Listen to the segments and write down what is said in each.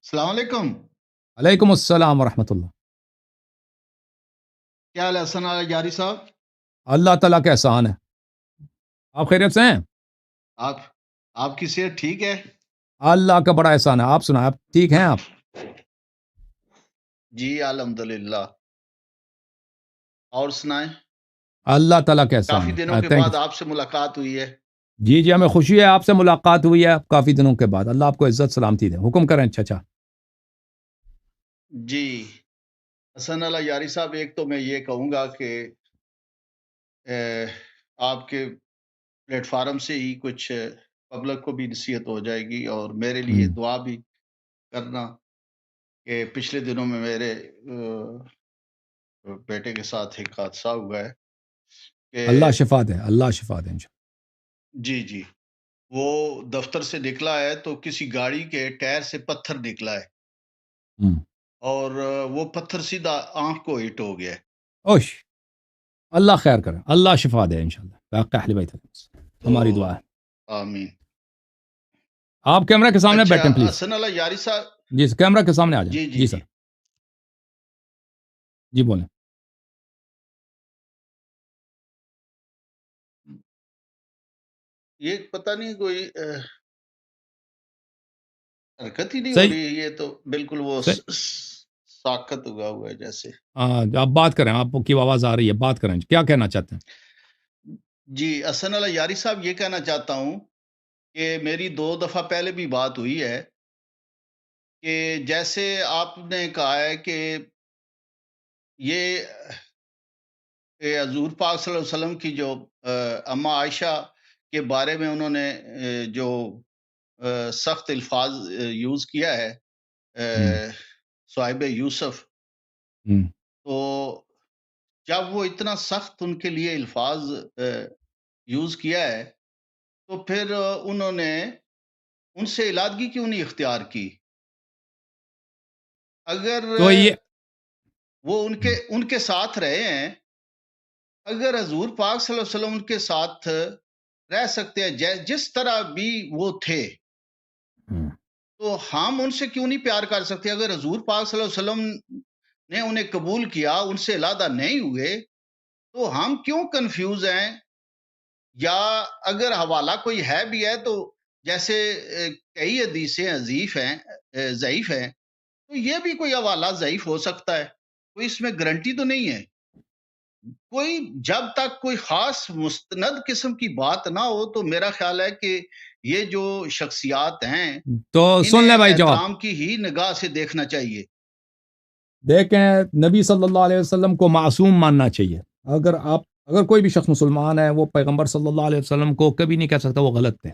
السلام علیکم. علیکم السلام ورحمۃ اللہ. کیا حال ہے حسن علی جاری صاحب؟ اللہ تعالیٰ کا احسان ہے. آپ خیریت سے ہیں؟ آپ آپ کی صحت ٹھیک ہے؟ اللہ کا بڑا احسان ہے. آپ سنائیں، آپ ٹھیک ہیں؟ آپ جی الحمدللہ. اور سنائیں. اللہ تعالیٰ کا احسان کافی ہے. دنوں کے تھینک بعد یو. آپ سے ملاقات ہوئی ہے. جی ہمیں خوشی ہے آپ سے ملاقات ہوئی ہے کافی دنوں کے بعد. اللہ آپ کو عزت سلامتی دے. حکم کریں چچا. جی حسن علی جاری صاحب، ایک تو میں یہ کہوں گا کہ آپ کے پلیٹ فارم سے ہی کچھ پبلک کو بھی نصیحت ہو جائے گی، اور میرے لیے دعا بھی کرنا کہ پچھلے دنوں میں میرے بیٹے کے ساتھ ایک حادثہ ہوا ہے کہ اللہ شفا دے. اللہ شفا دے انشاءاللہ. جی وہ دفتر سے نکلا ہے تو کسی گاڑی کے ٹائر سے پتھر نکلا ہے اور وہ پتھر سیدھا آنکھ کو ہٹ ہو گیا ہے. اوش. اللہ خیر کرے. اللہ شفا دے انشاءاللہ. باقی اہل بیت ہماری دعا ہے. آمین. آپ کیمرہ کے سامنے بیٹھیں پلیز. حسن علی جاری صاحب. جی کیمرہ کے سامنے آ جائیں. جی سر جی بولیں. یہ پتہ نہیں کوئی حرکت ہی نہیں ہو صحیح. رہی ہے. یہ تو بالکل وہ ساکت ہوا ہوا ہے جیسے. آپ بات کریں. آپ کی آواز آ رہی ہے. بات کریں. کیا کہنا چاہتے ہیں؟ جی حسن علی جاری صاحب، یہ کہنا چاہتا ہوں کہ میری 2 دفعہ پہلے بھی بات ہوئی ہے کہ جیسے آپ نے کہا ہے کہ یہ حضور پاک صلی اللہ علیہ وسلم کی جو اما عائشہ کے بارے میں انہوں نے جو سخت الفاظ یوز کیا ہے صاحب یوسف، تو جب وہ اتنا سخت ان کے لیے الفاظ یوز کیا ہے تو پھر انہوں نے ان سے علادگی کیوں نہیں اختیار کی؟ اگر تو یہ وہ ان کے ساتھ رہے ہیں، اگر حضور پاک صلی اللہ علیہ وسلم ان کے ساتھ رہ سکتے ہیں جس طرح بھی وہ تھے، تو ہم ان سے کیوں نہیں پیار کر سکتے؟ اگر حضور پاک صلی اللہ علیہ وسلم نے انہیں قبول کیا، ان سے علیحدہ نہیں ہوئے، تو ہم کیوں کنفیوز ہیں؟ یا اگر حوالہ کوئی ہے بھی ہے تو جیسے کئی حدیثیں ضعیف ہیں، تو یہ بھی کوئی حوالہ ضعیف ہو سکتا ہے. کوئی اس میں گارنٹی تو نہیں ہے. کوئی جب تک کوئی خاص مستند قسم کی بات نہ ہو تو میرا خیال ہے کہ یہ جو شخصیات ہیں تو سن لیں بھائی جواب. احترام کی ہی نگاہ سے دیکھنا چاہیے. دیکھیں، نبی صلی اللہ علیہ وسلم کو معصوم ماننا چاہیے. اگر کوئی بھی شخص مسلمان ہے، وہ پیغمبر صلی اللہ علیہ وسلم کو کبھی نہیں کہہ سکتا وہ غلط ہے،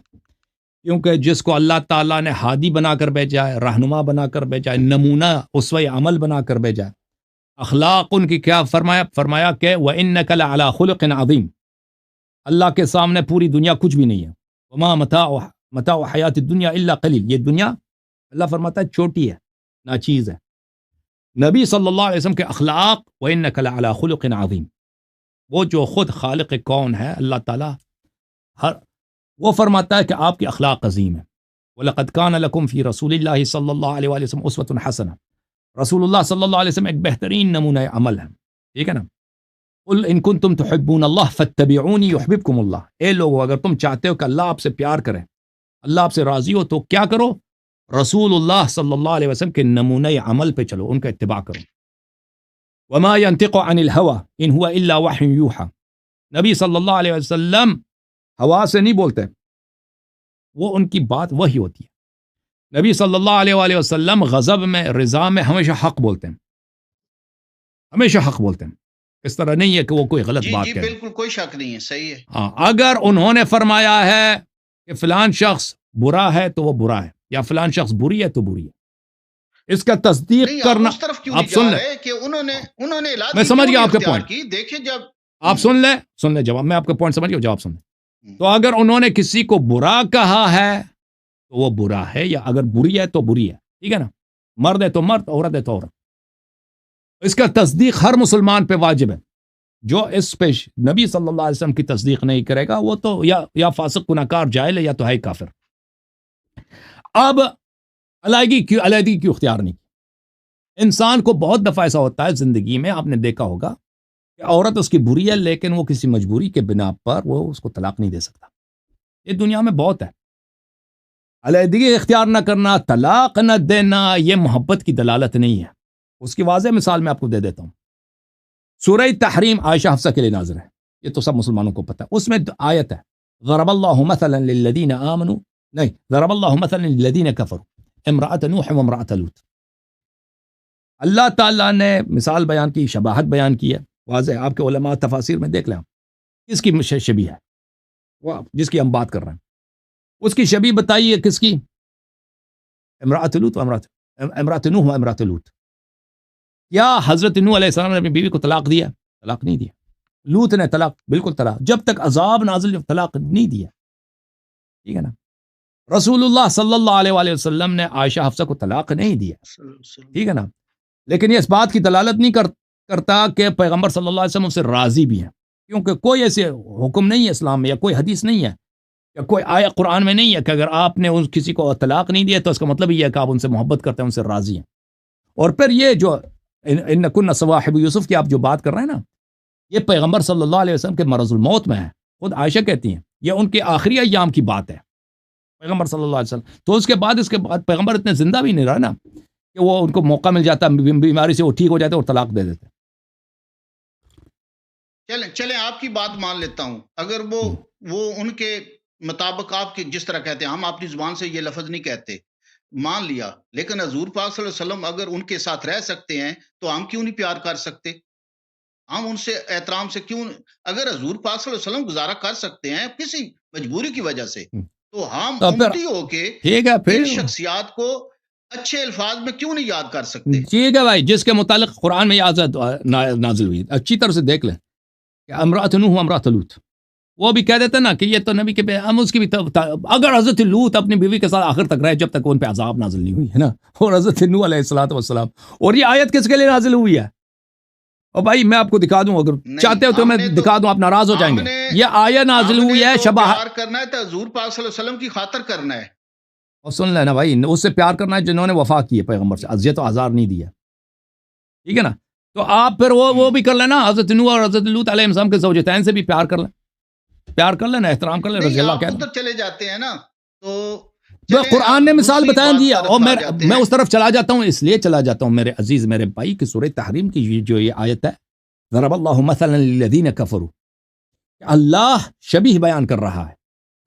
کیونکہ جس کو اللہ تعالیٰ نے ہادی بنا کر بھیجا ہے، رہنما بنا کر بھیجا ہے، نمونہ اسوہ عمل بنا کر بھیجا ہے، اخلاق ان کی کیا فرمایا کہ وَإِنَّكَ لَعَلَىٰ خُلُقٍ عَظِيمٍ. اللہ کے سامنے پوری دنیا کچھ بھی نہیں ہے. وَمَا مَتَاعُ حَيَاةِ الدُّنْيَا إِلَّا قَلِيلٌ. یہ دنیا اللہ فرماتا ہے چھوٹی ہے، ناچیز ہے. نبی صلی اللہ علیہ وسلم کے اخلاق وَإِنَّكَ لَعَلَىٰ خُلُقٍ عَظِيمٍ. وہ جو خود خالق کون ہے اللہ تعالیٰ، وہ فرماتا ہے کہ آپ کے اخلاق عظیم ہیں. وَلَقَدْ كَانَ لَكُمْ فِي رَسُولِ اللَّهِ صلی اللہ علیہ وسلم أُسْوَةٌ حَسَنَةٌ. رسول اللہ صلی اللہ علیہ وسلم ایک بہترین نمونہ عمل ہے. ٹھیک ہے نا؟ قُلْ إِن كُنتُمْ تُحِبُّونَ اللَّهَ فَاتَّبِعُونِي يُحْبِبْكُمُ اللَّهُ. اے لوگو، اگر تم چاہتے ہو کہ اللہ آپ سے پیار کرے، اللہ آپ سے راضی ہو، تو کیا کرو؟ رسول اللہ صلی اللہ علیہ وسلم کے نمونہ عمل پہ چلو، ان کا اتباع کرو. وَمَا يَنْطِقُ عَنِ الْهَوَىٰ إِنْ هُوَ إِلَّا وَحْيٌ يُوحَىٰ. نبی صلی اللہ علیہ وسلم ہوا سے نہیں بولتے، وہ ان کی بات وحی ہوتی ہے. نبی صلی اللہ علیہ وآلہ وسلم غضب میں، رضا میں ہمیشہ حق بولتے ہیں، ہمیشہ حق بولتے ہیں. اس طرح نہیں ہے کہ وہ کوئی غلط بات جی کہے. بالکل کوئی شک نہیں ہے، صحیح ہے. ہاں، اگر انہوں نے فرمایا ہے کہ فلان شخص برا ہے تو وہ برا ہے، یا فلان شخص بری ہے تو بری ہے، اس کا تصدیق نہیں، کرنا. آپ اس طرف کیوں آپ نہیں سن جا لیں، رہے کہ انہوں نے میں علادگی سمجھ کیوں گیا نہیں آپ کے اختیار پوائنٹ. کی؟ دیکھیں جب آپ سن لیں جواب. میں آپ کا پوائنٹ سمجھ گیا، جواب سن لیں. تو اگر انہوں نے کسی کو برا کہا ہے تو وہ برا ہے، یا اگر بری ہے تو بری ہے. ٹھیک ہے نا؟ مرد ہے تو مرد، عورت ہے تو عورت. اس کا تصدیق ہر مسلمان پہ واجب ہے. جو اس پہ نبی صلی اللہ علیہ وسلم کی تصدیق نہیں کرے گا وہ تو یا فاسق گناہگار جاہل ہے، یا تو ہے کافر. اب علیحدگی کیوں اختیار نہیں کی؟ انسان کو بہت دفعہ ایسا ہوتا ہے زندگی میں، آپ نے دیکھا ہوگا کہ عورت اس کی بری ہے لیکن وہ کسی مجبوری کے بنا پر وہ اس کو طلاق نہیں دے سکتا. یہ دنیا میں بہت ہے. علیحدگی اختیار نہ کرنا، طلاق نہ دینا، یہ محبت کی دلالت نہیں ہے. اس کی واضح مثال میں آپ کو دے دیتا ہوں. سورہ تحریم عائشہ حفصہ کے لیے نازل ہے، یہ تو سب مسلمانوں کو پتہ ہے. اس میں آیت ہے ضرب اللہ مثلا للذین آمنوا، نہیں، ضرب اللہ مثلا للذین کفروا امرأۃ نوح وامرأۃ لوط. اللہ تعالیٰ نے مثال بیان کی، شباہت بیان کی ہے واضح. آپ کے علماء تفاسیر میں دیکھ لیں کس کی شبیہ ہے، وہ جس کی ہم بات کر رہے ہیں اس کی شبیہ بتائیے کس کی؟ امرأۃ لوط امرأۃ نوح و امرأۃ لوط. کیا حضرت نوح علیہ السلام نے اپنی بیوی کو طلاق دیا؟ طلاق نہیں دیا. لوط نے طلاق، بالکل طلاق، جب تک عذاب نازل طلاق نہیں دیا. ٹھیک ہے نا. رسول اللہ صلی اللہ علیہ وآلہ وسلم نے عائشہ حفصہ کو طلاق نہیں دیا. ٹھیک ہے نا. لیکن یہ اس بات کی دلالت نہیں کرتا کہ پیغمبر صلی اللہ علیہ وسلم سے راضی بھی ہیں، کیونکہ کوئی ایسے حکم نہیں ہے اسلام میں، یا کوئی حدیث نہیں ہے، یا کوئی آیت قرآن میں نہیں ہے کہ اگر آپ نے کسی کو طلاق نہیں دیا تو اس کا مطلب یہ ہے کہ آپ ان سے محبت کرتے ہیں، ان سے راضی ہیں. اور پھر یہ جو ان کن صواحب یوسف کی آپ جو بات کر رہے ہیں نا، یہ پیغمبر صلی اللہ علیہ وسلم کے مرض الموت میں ہے. خود عائشہ کہتی ہیں یہ ان کے آخری ایام کی بات ہے، پیغمبر صلی اللہ علیہ وسلم. تو اس کے بعد پیغمبر اتنے زندہ بھی نہیں رہا نا کہ وہ ان کو موقع مل جاتا، بیماری سے وہ ٹھیک ہو جاتے اور طلاق دے دیتے. چلیں آپ کی بات مان لیتا ہوں. اگر وہ ان کے مطابق آپ کے جس طرح کہتے ہیں، ہم اپنی زبان سے یہ لفظ نہیں کہتے، مان لیا. لیکن حضور پاک صلی اللہ علیہ وسلم اگر ان کے ساتھ رہ سکتے ہیں تو ہم کیوں نہیں پیار کر سکتے؟ ہم ان سے احترام سے کیوں؟ اگر حضور پاک صلی اللہ علیہ وسلم گزارا کر سکتے ہیں کسی مجبوری کی وجہ سے، تو ہم امتی ہو کے ان شخصیات کو اچھے الفاظ میں کیوں نہیں یاد کر سکتے؟ ٹھیک ہے بھائی، جس کے متعلق قرآن میں یہ نازل ہوئی، اچھی طرح سے دیکھ لیں کہ امرأۃ نوح و امرأۃ لوط. وہ بھی کہہ دیتے نا کہ یہ تو نبی کے ہم اس کی بھی اگر حضرت لوط اپنی بیوی کے ساتھ آخر تک رہے جب تک ان پہ عذاب نازل نہیں ہوئی ہے نا، اور حضرت نوح علیہ الصلوۃ والسلام. اور یہ آیت کس کے لیے نازل ہوئی ہے؟ اور بھائی میں آپ کو دکھا دوں، اگر چاہتے ہو تو میں دکھا دوں، آپ ناراض ہو جائیں گے. یہ آیت نازل ہوئی ہے شباہت کرنا ہے تو حضور پاک صلی اللہ علیہ وسلم کی خاطر کرنا ہے. اور سن لینا بھائی، اس سے پیار کرنا ہے جنہوں نے وفا کی ہے پیغمبر سے، اذیت و آزار نہیں دیا. ٹھیک ہے نا. تو آپ پھر وہ بھی کر لینا، حضرت نوح اور حضرت لوط علیہ السلام کے زوجتین سے بھی پیار کر لیں، احترام کر لیں. رضی اللہ کہتے ہیں چلے جاتے ہیں نا، تو قرآن نے مثال بتایا دیا. اور میں اس طرف چلا جاتا ہوں، اس لیے چلا جاتا ہوں میرے عزیز میرے بھائی کہ سورہ تحریم کی جو یہ آیت ہے ضرب اللہ مثلا للذین کفروا، اللہ شبیہ بیان کر رہا ہے.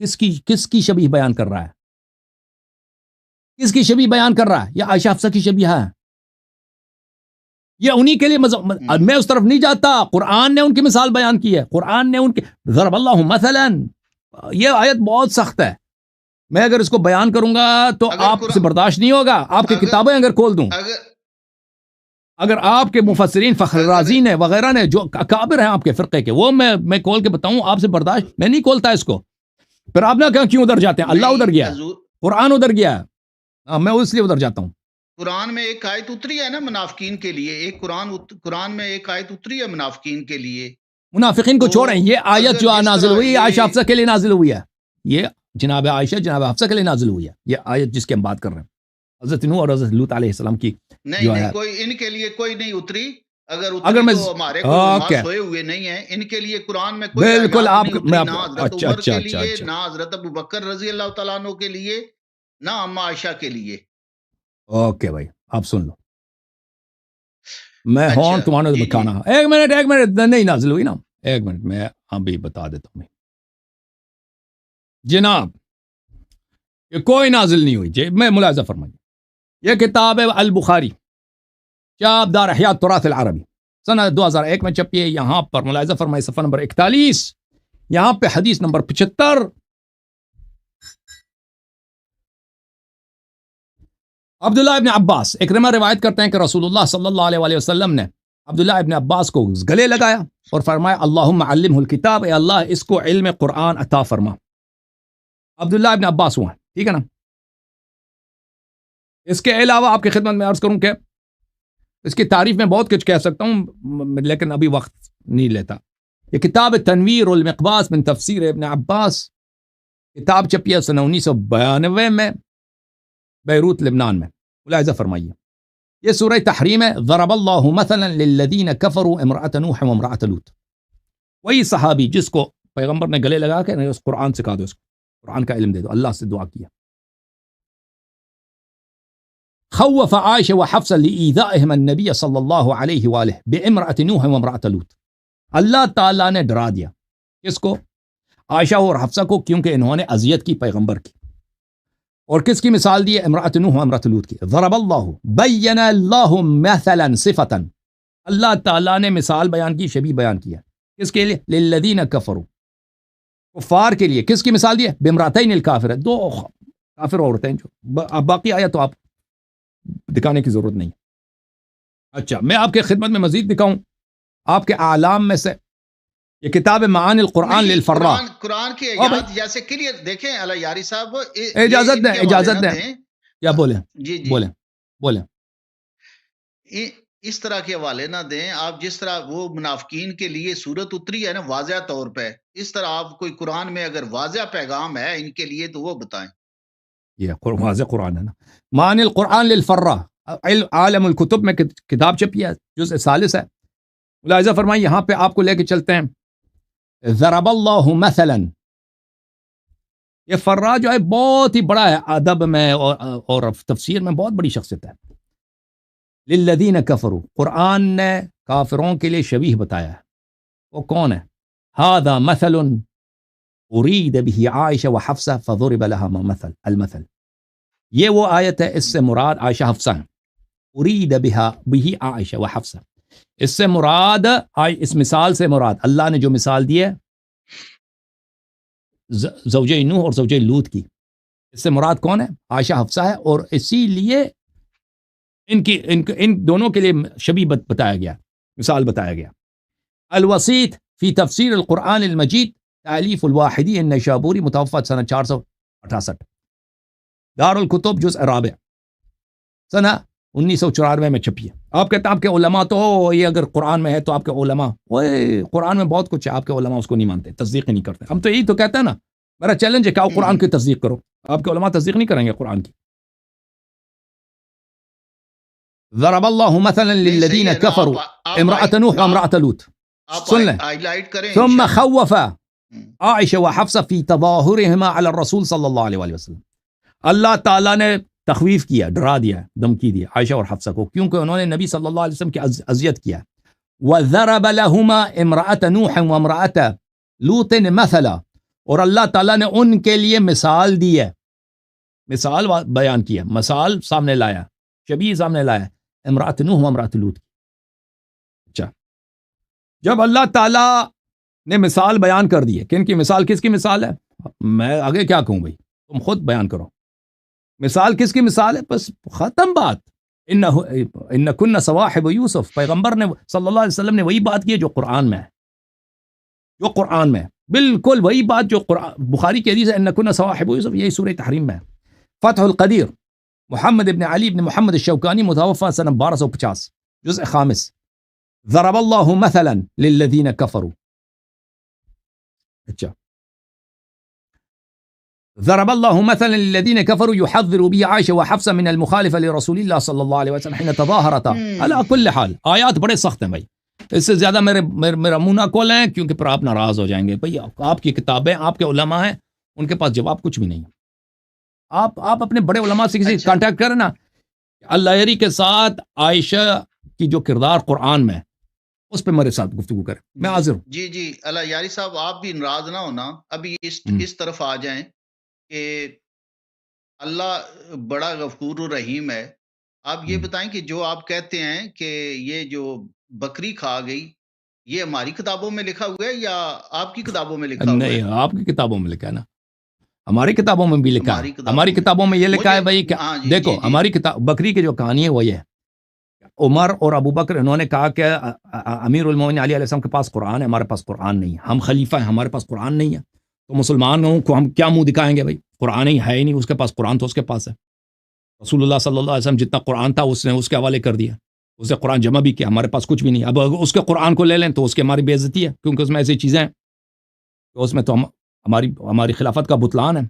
کس کی شبیہ بیان کر رہا ہے؟ کس کی شبیہ بیان کر رہا ہے؟ یہ عائشہ حفصہ کی شبیہ ہے. یہ انہی کے لیے میں اس طرف نہیں جاتا. قرآن نے ان کی مثال بیان کی ہے. قرآن نے ان کے ضرب اللہ مثلا، یہ آیت بہت سخت ہے. میں اگر اس کو بیان کروں گا تو آپ سے برداشت نہیں ہوگا. آپ کی کتابیں اگر کھول دوں، اگر آپ کے مفسرین فخر رازی نے وغیرہ نے جو اکابر ہیں آپ کے فرقے کے، وہ میں کھول کے بتاؤں آپ سے برداشت، میں نہیں کھولتا اس کو. پھر آپ نہ کہاں کیوں ادھر جاتے ہیں؟ اللہ ادھر گیا، قرآن ادھر گیا، میں اس لیے ادھر جاتا ہوں. قرآن میں ایک آیت اتری ہے نا منافقین کے لیے، ایک قرآن میں ایک آیت اتری ہے منافقین کے لیے. منافقین کو چھوڑیں، یہ آیت جو نازل ہوئی عائشہ حفصہ کے لیے نازل ہوئی ہے. یہ جناب عائشہ جناب حفصہ کے لیے نازل ہوئی ہے یہ آیت جس کی ہم بات کر رہے ہیں، حضرت نوح اور حضرت لوط علیہ السلام کی. نہیں کوئی ان کے لیے کوئی نہیں اتری. اگر میں تو ہمارے سوئے ہوئے نہیں ہیں، ان کے لیے قرآن میں کوئی بالکل آپ نہ حضرت عمر کے لیے، نہ حضرت ابوبکر رضی اللہ تعالیٰ عنہ کے لیے، نہ اما عائشہ کے لیے. اوکے بھائی آپ سن لو، میں ہوں تمہارے بکانا. ایک منٹ نہیں نازل ہوئی نا، ایک منٹ میں ابھی بتا دیتا ہوں جناب. یہ کوئی نازل نہیں ہوئی جی، میں ملاحظہ فرمائیے. یہ کتاب ہے البخاری، چاپ دار احیاء التراث العربی، سنہ 2001 میں چھپی ہے. یہاں پر ملاحظہ فرمائیے صفحہ نمبر 41، یہاں پہ حدیث نمبر 75. عبداللہ ابن عباس اکرمہ روایت کرتے ہیں کہ رسول اللہ صلی اللہ علیہ وسلم نے عبداللہ ابن عباس کو گلے لگایا اور فرمایا اللہم علمہ الکتاب، اے اللہ اس کو علم قرآن عطا فرما. عبداللہ ابن عباس ہوا، ٹھیک ہے نا. اس کے علاوہ آپ کی خدمت میں عرض کروں کہ اس کی تعریف میں بہت کچھ کہہ سکتا ہوں لیکن ابھی وقت نہیں لیتا. یہ کتاب تنویر المقباس من تفسیر ابن عباس، کتاب چھپی ہے سنہ 1992 میں بیروت لبنان میں. ملاحظہ فرمائیے، یہ سورہ تحریم ہے، ضرب اللہ مثلا للذین کفروا امرأۃ نوح وامرأۃ لوط. وہی صحابی جس کو پیغمبر نے گلے لگا کے اس قرآن سکھا دو، اس کو قرآن کا علم دے دو، اللہ سے دعا کیا. خوف عائشہ وحفصہ لإيذائهم النبی صلی اللہ علیہ وآلہ بامرأۃ نوح وامرأۃ لوط. اللہ تعالیٰ نے ڈرا دیا کس کو؟ عائشہ اور حفصہ کو، کیونکہ انہوں نے اذیت کی پیغمبر کی. اور کس کی مثال دی ہے؟ امرأۃ نوح وامرأۃ لوط کی. ضرب اللہ بین اللہ مثلا صفتا، اللہ تعالیٰ نے مثال بیان کی، شبیہ بیان کیا. کس کے لیے؟ للذین کفروا، کفار کے لیے. کس کی مثال دی ہے؟ بامرأتین الکافرۃ، دو کافر عورتیں. جو اب باقی آیا تو آپ دکھانے کی ضرورت نہیں. اچھا، میں آپ کے خدمت میں مزید دکھاؤں آپ کے اعلام میں سے. یہ کتاب معانی القرآن للفراء، قرآن کی اجازت جیسے کلیئر دیکھیں اللہ یاری صاحب، اجازت دیں، اجازت دیں. کیا بولیں؟ جی بولیں. اس طرح کے حوالے نہ دیں آپ، جس طرح وہ منافقین کے لیے صورت اتری ہے نا واضح طور پہ، اس طرح آپ کوئی قرآن میں اگر واضح پیغام ہے ان کے لیے تو وہ بتائیں. یہ واضح قرآن ہے نا. معانی القرآن للفراء، عالم الکتب میں کتاب چھپی ہے، جزء ثالث ہے. ملاحظہ فرمائیں، یہاں پہ آپ کو لے کے چلتے ہیں. ضرب اللہ مثلا، یہ فرا جو ہے بہت ہی بڑا ہے ادب میں اور تفسیر میں بہت بڑی شخصیت ہے. للذین کفروا، قرآن نے کافروں کے لیے شبیہ بتایا ہے. وہ کون ہے؟ ھذا مثل ارید به عائشہ وحفصہ فضرب لها المثل. یہ وہ آیت ہے، اس سے مراد عائشہ حفصہ ہیں. ارید به عائشہ وحفصہ، اس سے مراد، اس مثال سے مراد اللہ نے جو مثال دی ہے زوجہ نوح اور زوجہ لوط کی، اس سے مراد کون ہے؟ عائشہ حفصہ ہے. اور اسی لیے ان دونوں کے لیے شبیہ بتایا گیا، مثال بتایا گیا. الوسیط فی تفسیر القرآن المجید، تالیف الواحدی النیشابوری، متوفی سنہ 468، دار الکتب جزء رابع، سنہ 1994 میں چھپی ہے. آپ کہتے ہیں آپ کے علماء تو یہ اگر قرآن میں ہے تو آپ کے علماء، قرآن میں بہت کچھ ہے، آپ کے علماء اس کو نہیں مانتے، تصدیق ہی نہیں کرتے. ہم تو یہی تو کہتے ہیں نا، میرا چیلنج ہے کہ آپ قرآن کی تصدیق کرو. آپ کے علماء تصدیق نہیں کریں گے قرآن کی. ضرب اللہ مثلا للذین کفروا امرأۃ نوح وامرأۃ لوط. سن لیں. ثم خوف عائشہ وحفصہ فی تظاہرہما علی الرسول صلی اللہ علیہ وسلم. اللہ تعالیٰ نے تخویف کیا، ڈرا دیا، دھمکی دیا عائشہ اور حفصہ کو، کیونکہ انہوں نے نبی صلی اللہ علیہ وسلم کی اذیت کیا. وَضَرَبَ لَهُمَا امْرَأَةَ نُوحٍ وَامْرَأَةَ لُوطٍ مَثَلًا، اور اللہ تعالیٰ نے ان کے لیے مثال دی ہے، مثال بیان کیا، مثال سامنے لایا، شبیہ سامنے لایا، امرأۃ نوح وامرأۃ لوط. اچھا، جب اللہ تعالیٰ نے مثال بیان کر دی ہے، کن کی مثال، کس کی مثال ہے؟ میں آگے کیا کہوں بھائی، تم خود بیان کرو. مثال کس کی مثال ہے؟ بس ختم بات. ان کن صواحب یوسف، پیغمبر نے صلی اللہ علیہ وسلم نے وہی بات کی ہے جو قرآن میں ہے، جو قرآن میں ہے، بالکل وہی بات جو بخاری کی حدیث ہے، ان کن صواحب یوسف، یہی سورہ تحریم میں ہے. فتح القدیر، محمد ابن علی ابن محمد الشوکانی، متوفی سنہ 1250، جزء خامس. ضرب اللہ مثلا للذین کفروا. اچھا، ضرب اللہ مثلا للذین کفروا یحذر به عائشہ وحفصہ من المخالفہ لرسول اللہ صلی اللہ علیہ وسلم حین تظاہرتا. علی کل حال آیات بڑے سخت ہیں بھائی، اس سے زیادہ میرا منہ نہ کھولیں کیونکہ پھر آپ ناراض ہو جائیں گے. بھائی آپ کی کتابیں، آپ کے علماء ہیں، ان کے پاس جواب کچھ بھی نہیں. آپ اپنے بڑے علماء سے کسی کانٹیکٹ کریں نا. اللہ یری کے ساتھ عائشہ کی جو کردار قرآن میں، اس پہ میرے ساتھ گفتگو کریں، میں حاضر ہوں. جی اللہ یاری صاحب، آپ بھی ناراض نہ ہونا، ابھی اس طرف آ جائیں کہ اللہ بڑا غفور الرحیم ہے. آپ یہ بتائیں کہ جو آپ کہتے ہیں کہ یہ جو بکری کھا گئی، یہ ہماری کتابوں میں لکھا ہوا ہے یا آپ کی کتابوں میں لکھا ہوا ہے؟ نہیں، آپ کی کتابوں میں لکھا ہے نا، ہماری کتابوں میں بھی لکھا ہے. ہماری کتابوں میں یہ لکھا ہے بھائی کہ دیکھو، ہماری کتاب بکری کی جو کہانی ہے وہ یہ ہے، عمر اور ابو بکر انہوں نے کہا کہ امیر المومنین علی علیہ السلام کے پاس قرآن ہے، ہمارے پاس قرآن نہیں ہے، ہم خلیفہ ہیں، ہمارے پاس قرآن نہیں ہے، تو مسلمانوں کو ہم کیا منہ دکھائیں گے بھائی؟ قرآن ہی ہے ہی نہیں، اس کے پاس قرآن تو اس کے پاس ہے. رسول اللہ صلی اللہ علیہ وسلم جتنا قرآن تھا اس نے اس کے حوالے کر دیا، اس نے قرآن جمع بھی کیا، ہمارے پاس کچھ بھی نہیں. اب اس کے قرآن کو لے لیں تو اس کی ہماری بے عزتی ہے، کیونکہ اس میں ایسی چیزیں ہیں تو اس میں تو ہماری خلافت کا بطلان ہے.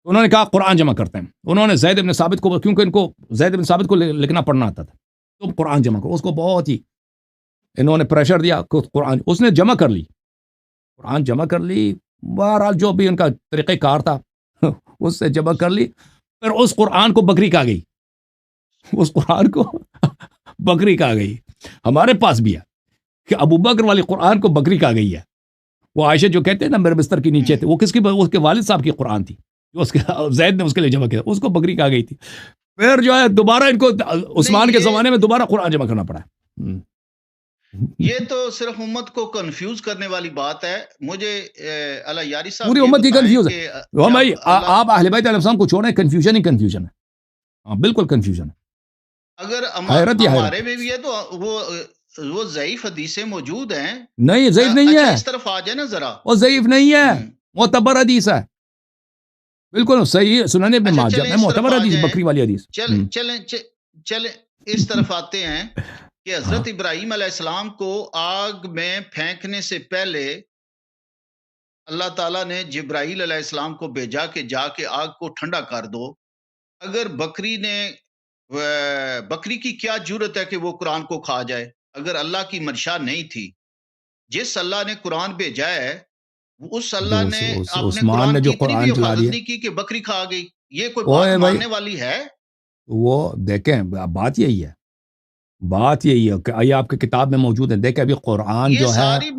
انہوں نے کہا قرآن جمع کرتے ہیں. انہوں نے زید بن ثابت کو، کیونکہ ان کو زید بن ثابت کو لکھنا پڑھنا آتا تھا، تم قرآن جمع کرو. اس کو بہت ہی انہوں نے پریشر دیا کہ قرآن، اس نے جمع کر لی، قرآن جمع کر لی. بہرحال جو بھی ان کا طریقہ کار تھا اس سے جمع کر لی. پھر اس قرآن کو بکری کہا گئی، اس قرآن کو بکری کہا گئی. ہمارے پاس بھی ہے کہ ابو بکر والی قرآن کو بکری کہا گئی ہے. وہ عائشہ جو کہتے ہیں نا میرے بستر کے نیچے تھے، وہ کس کی؟ اس کے والد صاحب کی قرآن تھی جو اس کے زید نے اس کے لیے جمع کیا، اس کو بکری کہا گئی تھی. پھر جو ہے دوبارہ ان کو عثمان کے زمانے میں دوبارہ قرآن جمع کرنا پڑا. یہ تو صرف امت کو کنفیوز کرنے والی بات ہے. مجھے اللہ یاری صاحب پوری امت ہی کنفیوز ہے. بھائی آپ اہل بیت علیہ السلام کو چھوڑیں، کنفیوژن ہی کنفیوژن ہے. ہاں بالکل کنفیوژن ہے. اگر ہمارے میں بھی ہے تو وہ ضعیف حدیثیں موجود ہیں. نہیں ضعیف نہیں ہے، اس طرف آ جائے نا ذرا. وہ ضعیف نہیں ہے، معتبر حدیث ہے، بالکل صحیح ہے. سنن ابن ماجہ میں معتبر حدیث، بکری والی حدیث. چلیں اس طرف آتے ہیں کہ حضرت ابراہیم علیہ السلام کو آگ میں پھینکنے سے پہلے اللہ تعالیٰ نے جبرائیل علیہ السلام کو بھیجا کہ جا کے آگ کو ٹھنڈا کر دو. اگر بکری کی کیا جرت ہے کہ وہ قرآن کو کھا جائے؟ اگر اللہ کی منشا نہیں تھی، جس اللہ نے قرآن بھیجا ہے اس اللہ نے اپنے قرآن کی اتنی بھی حفاظت نہیں کی کہ بکری کھا گئی. یہ کوئی بات ماننے والی ہے؟ وہ دیکھیں بات یہی ہے، بات یہی ہے کہ آئی آپ کی کتاب میں موجود ہے. دیکھیں ابھی قرآن جو ہے، ساری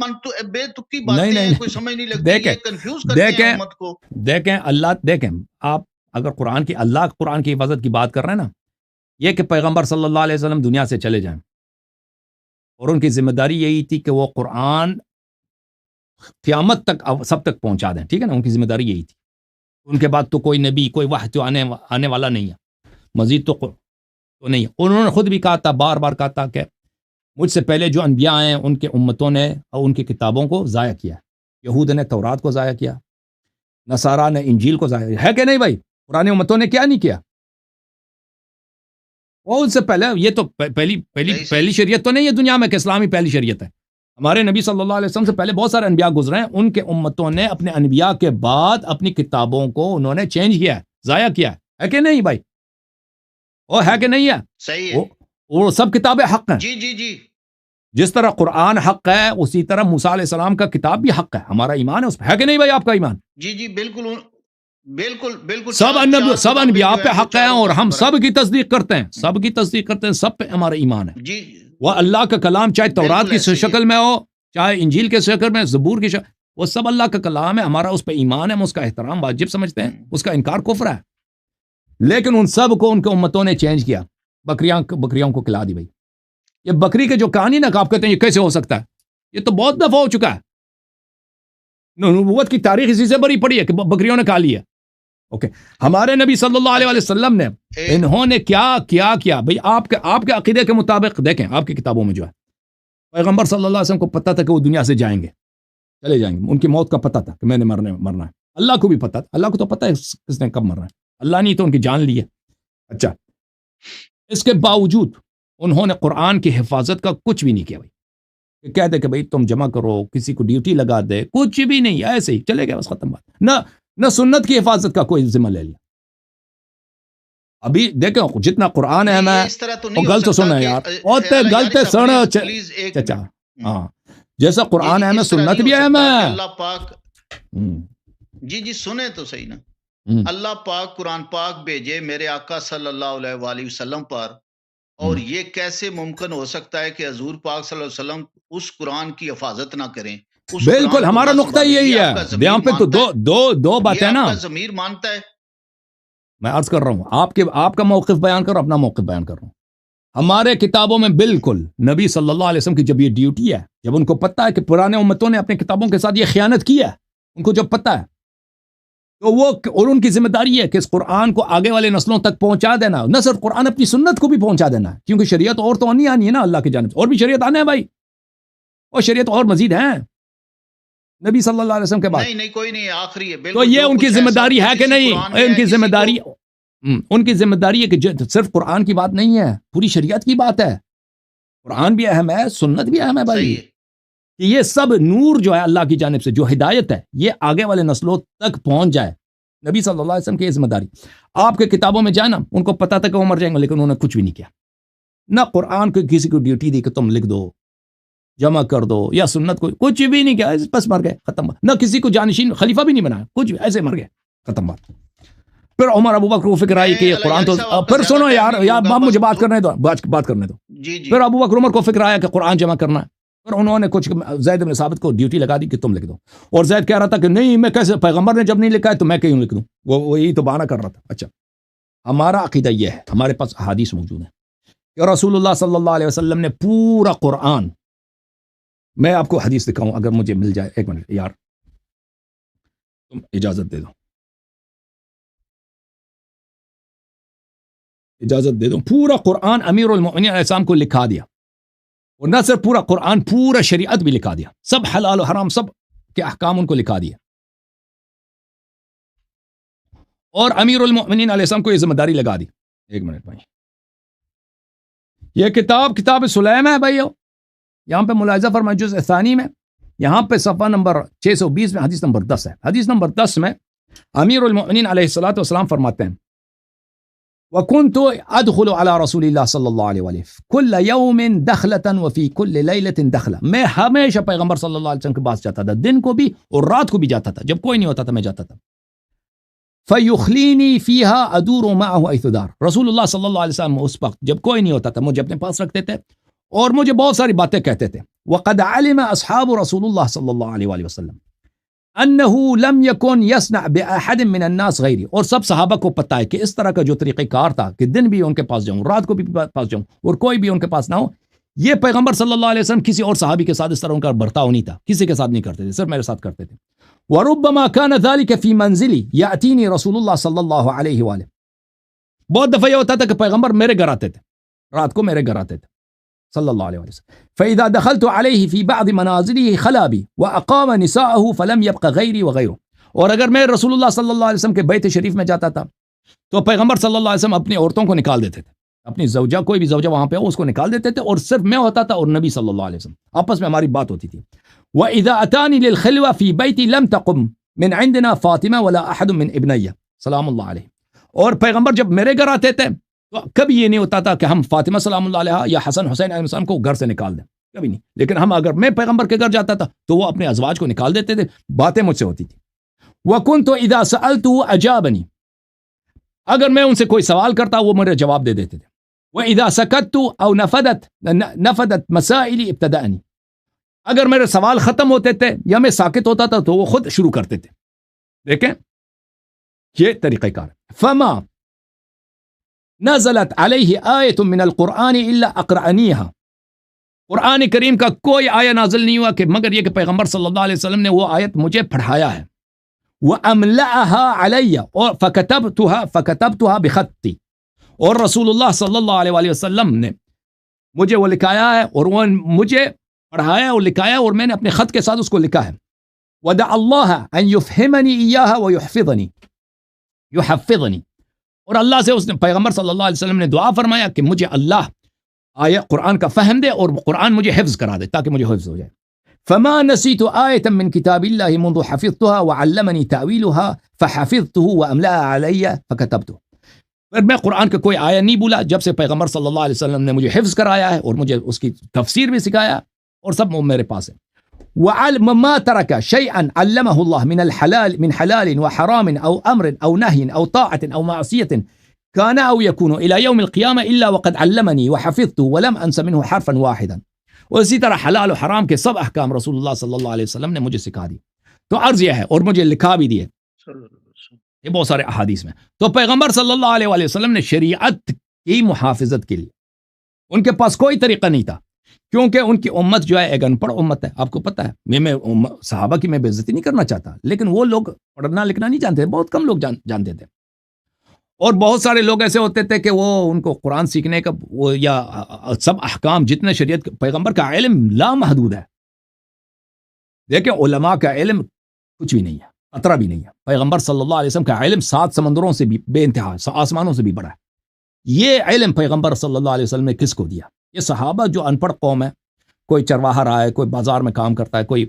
بے تکی باتیں ہیں، کوئی سمجھ نہیں لگتی، یہ کنفیوز کرتے ہیں امت کو. دیکھیں اللہ، دیکھیں آپ اگر اللہ قرآن کی حفاظت کی بات کر رہے ہیں نا، یہ کہ پیغمبر صلی اللہ علیہ وسلم دنیا سے چلے جائیں اور ان کی ذمہ داری یہی تھی کہ وہ قرآن قیامت تک سب تک پہنچا دیں. ٹھیک ہے نا، ان کی ذمہ داری یہی تھی. ان کے بعد تو کوئی نبی، کوئی وحی تو آنے والا نہیں ہے، مزید تو نہیں ہے. انہوں نے خود بھی کہا تھا، بار بار کہا تھا کہ مجھ سے پہلے جو انبیاء ہیں ان کے امتوں نے ان کی کتابوں کو ضائع کیا. یہود نے تورات کو ضائع کیا، نصارہ نے انجیل کو ضائع ہے کہ نہیں بھائی؟ پرانے امتوں نے کیا نہیں کیا؟ وہ ان سے پہلے، یہ تو پہلی شریعت تو نہیں ہے دنیا میں کہ اسلامی پہلی شریعت ہے. ہمارے نبی صلی اللہ علیہ وسلم سے پہلے بہت سارے انبیاء گزرے ہیں، ان کے امتوں نے اپنے انبیاء کے بعد اپنی کتابوں کو انہوں نے چینج کیا ہے، ضائع کیا ہے کہ نہیں بھائی؟ وہ ہے کہ نہیں ہے؟ صحیح ہے. وہ سب کتابیں حق ہیں. جی جس طرح قرآن حق ہے اسی طرح موسیٰ علیہ السلام کا کتاب بھی حق ہے. ہمارا ایمان ہے اس پہ، ہے کہ نہیں بھائی آپ کا ایمان؟ جی بالکل سب انبیاء پہ حق ہے اور ہم سب کی تصدیق کرتے ہیں، سب پہ ہمارا ایمان ہے. جی وہ اللہ کا کلام چاہے تورات کی شکل میں ہو، چاہے انجیل کے شکل میں، زبور کی شکل، وہ سب اللہ کا کلام ہے. ہمارا اس پہ ایمان ہے، ہم اس کا احترام واجب سمجھتے ہیں، اس کا انکار کفر ہے. لیکن ان سب کو ان کے امتوں نے چینج کیا، بکریوں کو کھلا دی. بھائی یہ بکری کے جو کہانی نا، آپ کہتے ہیں یہ کیسے ہو سکتا ہے، یہ تو بہت دفعہ ہو چکا ہے. نبوت کی تاریخ اسی سے بری پڑی ہے کہ بکریوں نے کھا لی ہے. اوکے، ہمارے نبی صلی اللہ علیہ وسلم نے انہوں نے کیا بھئی آپ کے عقیدے کے مطابق دیکھیں، آپ کی کتابوں میں جو ہے پیغمبر صلی اللہ علیہ وسلم کو پتا تھا کہ وہ دنیا سے چلے جائیں گے، ان کی موت کا پتا تھا کہ میں نے مرنا ہے. اللہ کو بھی پتا تھا، اللہ کو تو پتا ہے کس نے کب مرنا ہے، اللہ نے تو ان کی جان لی ہے. اچھا، اس کے باوجود انہوں نے قرآن کی حفاظت کا کچھ بھی نہیں کیا. بھائی کہہ دے کہ بھئی تم جمع کرو، کسی کو ڈیوٹی لگا دے، کچھ بھی نہیں، ایسے ہی چلے گئے، بس ختم بات. نہ سنت کی حفاظت کا کوئی ذمہ لے لیا. ابھی دیکھو جتنا قرآن ہے، میں غلط سننا یار، غلط سننا چچا. ہاں جیسا قرآن ہے میں سنت بھی ہے میں. اللہ پاک جی سنیں تو صحیح نا. اللہ پاک قرآن پاک بھیجے میرے آقا صلی اللہ علیہ وآلہ وسلم پر، اور یہ کیسے ممکن ہو سکتا ہے کہ حضور پاک صلی اللہ علیہ وسلم اس قرآن کی حفاظت نہ کریں؟ بالکل ہمارا نقطہ یہی ہے. یہاں پہ تو دو باتیں نا، ضمیر مانتا ہے. میں عرض کر رہا ہوں، آپ کا موقف بیان کر رہا ہوں، اپنا موقف بیان کر رہا ہوں. ہمارے کتابوں میں بالکل نبی صلی اللہ علیہ وسلم کی جب یہ ڈیوٹی ہے، جب ان کو پتہ ہے کہ پرانے امتوں نے اپنی کتابوں کے ساتھ یہ خیانت کی ہے، ان کو جب پتہ ہے تو وہ، اور ان کی ذمہ داری ہے کہ اس قرآن کو آگے والے نسلوں تک پہنچا دینا. نہ صرف قرآن، اپنی سنت کو بھی پہنچا دینا ہے، کیونکہ شریعت اور تو نہیں آنی ہے نا اللہ کی جانب سے، اور بھی شریعت آنے ہیں بھائی، اور شریعت اور مزید ہیں نبی صلی اللہ علیہ وسلم کے بعد. نہیں کوئی نہیں، آخری ہے. تو یہ ان کی ذمہ داری ہے کہ نہیں؟ ان کی ذمہ داری ہے کہ صرف قرآن کی بات نہیں ہے، پوری شریعت کی بات ہے. قرآن بھی اہم ہے، سنت بھی اہم ہے بھائی. کہ یہ سب نور جو ہے اللہ کی جانب سے، جو ہدایت ہے، یہ آگے والے نسلوں تک پہنچ جائے. نبی صلی اللہ علیہ وسلم کی یہ ذمہ داری. آپ کے کتابوں میں جائے نا، ان کو پتا تھا کہ وہ مر جائیں گے لیکن انہوں نے کچھ بھی نہیں کیا. نہ قرآن کو کسی کو ڈیوٹی دی کہ تم لکھ دو، جمع کر دو، یا سنت کو کچھ بھی نہیں کیا، بس مر گئے، ختم. نہ کسی کو جانشین خلیفہ بھی نہیں بنایا، کچھ بھی، ایسے مر گئے، ختم بات. پھر عمر ابو بکر کو فکر آئی کہ قرآن تو، پھر سنو یار مجھے بات کرنے دو، بات کرنے دو. پھر ابو بکر عمر کو فکر آیا کہ قرآن جمع کرنا ہے. پھر انہوں نے کچھ زید بن ثابت کو ڈیوٹی لگا دی کہ تم لکھ دو. اور زید کہہ رہا تھا کہ نہیں، میں کیسے، پیغمبر نے جب نہیں لکھا ہے تو میں کیوں لکھ دوں. وہ یہی تو بہانہ کر رہا تھا. اچھا، ہمارا عقیدہ یہ ہے، ہمارے پاس احادیث موجود ہیں کہ رسول اللہ صلی اللہ علیہ وسلم نے پورا قرآن، میں آپ کو حدیث دکھاؤں اگر مجھے مل جائے. ایک منٹ یار، تم اجازت دے دو، اجازت دے دو. پورا قرآن امیر المؤمنین علیہ السلام کو لکھا دیا، اور نہ صرف پورا قرآن، پورا شریعت بھی لکھا دیا، سب حلال و حرام سب کے احکام ان کو لکھا دیا. اور امیر المؤمنین علیہ السلام کو یہ ذمہ داری لگا دی. ایک منٹ بھائی، یہ کتاب سلیم ہے بھائیو، یہاں پہ ملاحظہ فرمائیں جزء ثانی میں، یہاں پہ صفحہ نمبر 620 میں حدیث نمبر 10 ہے. حدیث نمبر 10 میں امیر المؤمنین علیہ السلام فرماتے ہیں وَكُنْتُ أَدْخُلُ عَلَى رَسُولِ اللَّهِ صلی اللہ علیہ وسلم كُلَّ يَوْمٍ دَخْلَةً وَفِي كُلِّ لَيْلَةٍ دَخْلَةً. میں ہمیشہ پیغمبر صلی اللہ علیہ وسلم کے پاس جاتا تھا، دن کو بھی اور رات کو بھی جاتا تھا، جب کوئی نہیں ہوتا تھا میں جاتا تھا. فَيُخْلِينِي فِيهَا أَدُورُ مَعَهُ حَيْثُ دَارَ. رسول اللہ صلی اللہ علیہ وسلم اس وقت جب کوئی نہیں ہوتا تھا مجھے اپنے پاس رکھتے تھے اور مجھے بہت ساری باتیں کہتے تھے. وَقَدْ عَلِمَ أَصْحَابُ رسول اللہ صلی اللہ علیہ وسلم انه لم يكن يصنع باحد من الناس غيري. اور سب صحابہ کو پتہ ہے کہ اس طرح کا جو طریقہ کار تھا کہ دن بھی ان کے پاس جاؤں، رات کو بھی پاس جاؤں اور کوئی بھی ان کے پاس نہ ہو، یہ پیغمبر صلی اللہ علیہ وسلم کسی اور صحابی کے ساتھ اس طرح ان کا برتاؤ نہیں تھا، کسی کے ساتھ نہیں کرتے تھے، صرف میرے ساتھ کرتے تھے. وربما كان ذلك في منزلي ياتيني رسول الله صلی اللہ علیہ وآلہ. بہت دفعہ یہ ہوتا تھا کہ پیغمبر میرے گھر آتے تھے، رات کو میرے گھر آتے تھے صلی اللہ علیہ وسلم. فاذا دخلت عليه في بعض منازله خلا بي واقام نساءه فلم يبق غيري وغيره. اور اگر میں رسول اللہ صلی اللہ علیہ وسلم کے بیت شریف میں جاتا تھا تو پیغمبر صلی اللہ علیہ وسلم اپنی عورتوں کو نکال دیتے تھے، اپنی زوجہ، کوئی بھی زوجہ وہاں پہ ہو اس کو نکال دیتے تھے، اور صرف میں ہوتا تھا اور نبی صلی اللہ علیہ وسلم، آپس میں ہماری بات ہوتی تھی. وَإِذَا أَتَانِي لِلْخِلْوَةِ فِي بَيْتِي لَمْ تَقُمْ مِنْ عِنْدِنَا فَاطِمَةَ وَلَا أَحَدٌ مِنْ ابْنَيَّ سلام اللہ علیہ. اور پیغمبر جب میرے گھر آتے تھے تو کبھی یہ نہیں ہوتا تھا کہ ہم فاطمہ سلام اللہ علیہ یا حسن حسین علیہ السلام کو گھر سے نکال دیں، کبھی نہیں. لیکن ہم اگر میں پیغمبر کے گھر جاتا تھا تو وہ اپنے ازواج کو نکال دیتے تھے، باتیں مجھ سے ہوتی تھی. وَكُنْتُ إِذَا سَأَلْتُهُ أَجَابَنِي. اگر میں ان سے کوئی سوال کرتا وہ میرے جواب دے دیتے تھے. وَإِذَا سَكَتْتُ أَوْ نَفَدَتْ مَسَائِلِ ابْتَدَأَنِي. اگر میرے سوال ختم ہوتے تھے یا میں ساکت ہوتا تھا تو وہ خود شروع کرتے تھے. دیکھیں یہ طریقہ کار. فَمَا نزلت علیہ آیت من القرآن الا اقرأنیہا. قرآن کریم کا کوئی آیہ نازل نہیں ہوا کہ مگر یہ کہ پیغمبر صلی اللہ علیہ وسلم نے وہ آیت مجھے پڑھایا ہے. وَأَمْلَأَهَا عَلَيَّ اور فَكَتَبْتُهَا بِخَطِّ. اور رسول اللہ صلی اللہ علیہ وسلم نے مجھے وہ لکھایا ہے اور وہ مجھے پڑھایا اور لکھایا اور میں نے اپنے خط کے ساتھ اس کو لکھا ہے. وَدَعَ اللَّهَ أَن يُفْهِمَنِي إِيَّاهَا وَيُحَفِّظَنِي. اور اللہ سے اس نے پیغمبر صلی اللہ علیہ وسلم نے دعا فرمایا کہ مجھے اللہ آیت قرآن کا فہم دے اور قرآن مجھے حفظ کرا دے تاکہ مجھے حفظ ہو جائے. فما نسيت آية من كتاب الله منذ حفظتها وعلمني تأويلها فحفظته وأملأها علي فكتبته. پھر میں قرآن کا کوئی آیہ نہیں بولا جب سے پیغمبر صلی اللہ علیہ وسلم نے مجھے حفظ کرایا ہے اور مجھے اس کی تفسیر بھی سکھایا اور سب میرے پاس ہے. وعلم ما ترك شيئا علمه الله من حلال وحرام أو أمر أو نهي أو طاعة أو معصية كان أو يكون إلى يوم القيامة إلا وقد علمني وحفظته ولم أنس منه حرفا واحدا. اور اسی طرح حلال و حرام کے سب احکام رسول اللہ صلی اللہ علیہ وسلم نے مجھے سکھا دی. تو عرض یہ ہے اور مجھے لکھا بھی دیے یہ بہت سارے احادیث میں. تو پیغمبر صلی اللہ علیہ وسلم نے شریعت کی محافظت کے لیے ان کے پاس کوئی طریقہ نہیں تھا، کیونکہ ان کی امت جو ہے ایک ان پڑھ امت ہے. آپ کو پتہ ہے میں صحابہ کی میں بے عزتی نہیں کرنا چاہتا، لیکن وہ لوگ پڑھنا لکھنا نہیں جانتے، بہت کم لوگ جانتے تھے. اور بہت سارے لوگ ایسے ہوتے تھے کہ وہ ان کو قرآن سیکھنے کا وہ یا سب احکام جتنے شریعت پیغمبر کا علم لامحدود ہے. دیکھیں علماء کا علم کچھ بھی نہیں ہے، قطرہ بھی نہیں ہے. پیغمبر صلی اللہ علیہ وسلم کا علم 7 سمندروں سے بھی بے انتہا، آسمانوں سے بھی بڑا ہے. یہ علم پیغمبر صلی اللہ علیہ وسلم نے کس کو دیا؟ یہ صحابہ جو ان پڑھ قوم ہے، کوئی چرواہا رہا ہے، کوئی بازار میں کام کرتا ہے، کوئی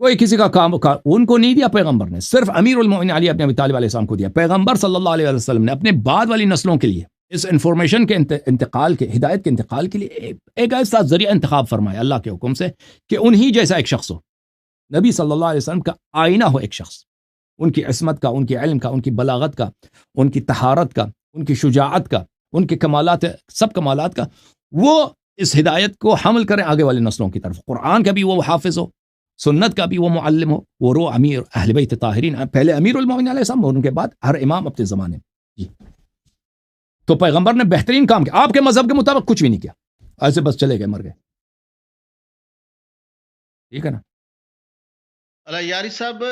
کوئی کسی کا کام ان کو نہیں دیا پیغمبر نے، صرف امیر المومنین علی ابن ابی طالب علیہ السلام کو دیا۔ پیغمبر صلی اللہ علیہ وسلم نے اپنے بعد والی نسلوں کے لیے اس انفارمیشن کے انتقال کے، ہدایت کے انتقال کے لیے ایک ایسا ذریعہ انتخاب فرمایا اللہ کے حکم سے کہ انہی جیسا ایک شخص ہو، نبی صلی اللہ علیہ وسلم کا آئینہ ہو ایک شخص، ان کی عصمت کا، ان کے علم کا، ان کی بلاغت کا، ان کی طہارت کا، ان کی شجاعت کا، ان کے کمالات، سب کمالات کا، وہ اس ہدایت کو حمل کریں آگے والی نسلوں کی طرف۔ قرآن کا بھی وہ حافظ ہو، سنت کا بھی وہ معلم ہو، وہ رو امیر اہل بیت طاہرین، پہلے امیر المومنین علیہ السلام اور ان کے بعد ہر امام اپنے زمانے میں۔ جی تو پیغمبر نے بہترین کام کیا، آپ کے مذہب کے مطابق کچھ بھی نہیں کیا، ایسے بس چلے گئے، مر گئے، ٹھیک ہے نا؟ اللہ یاری صاحب،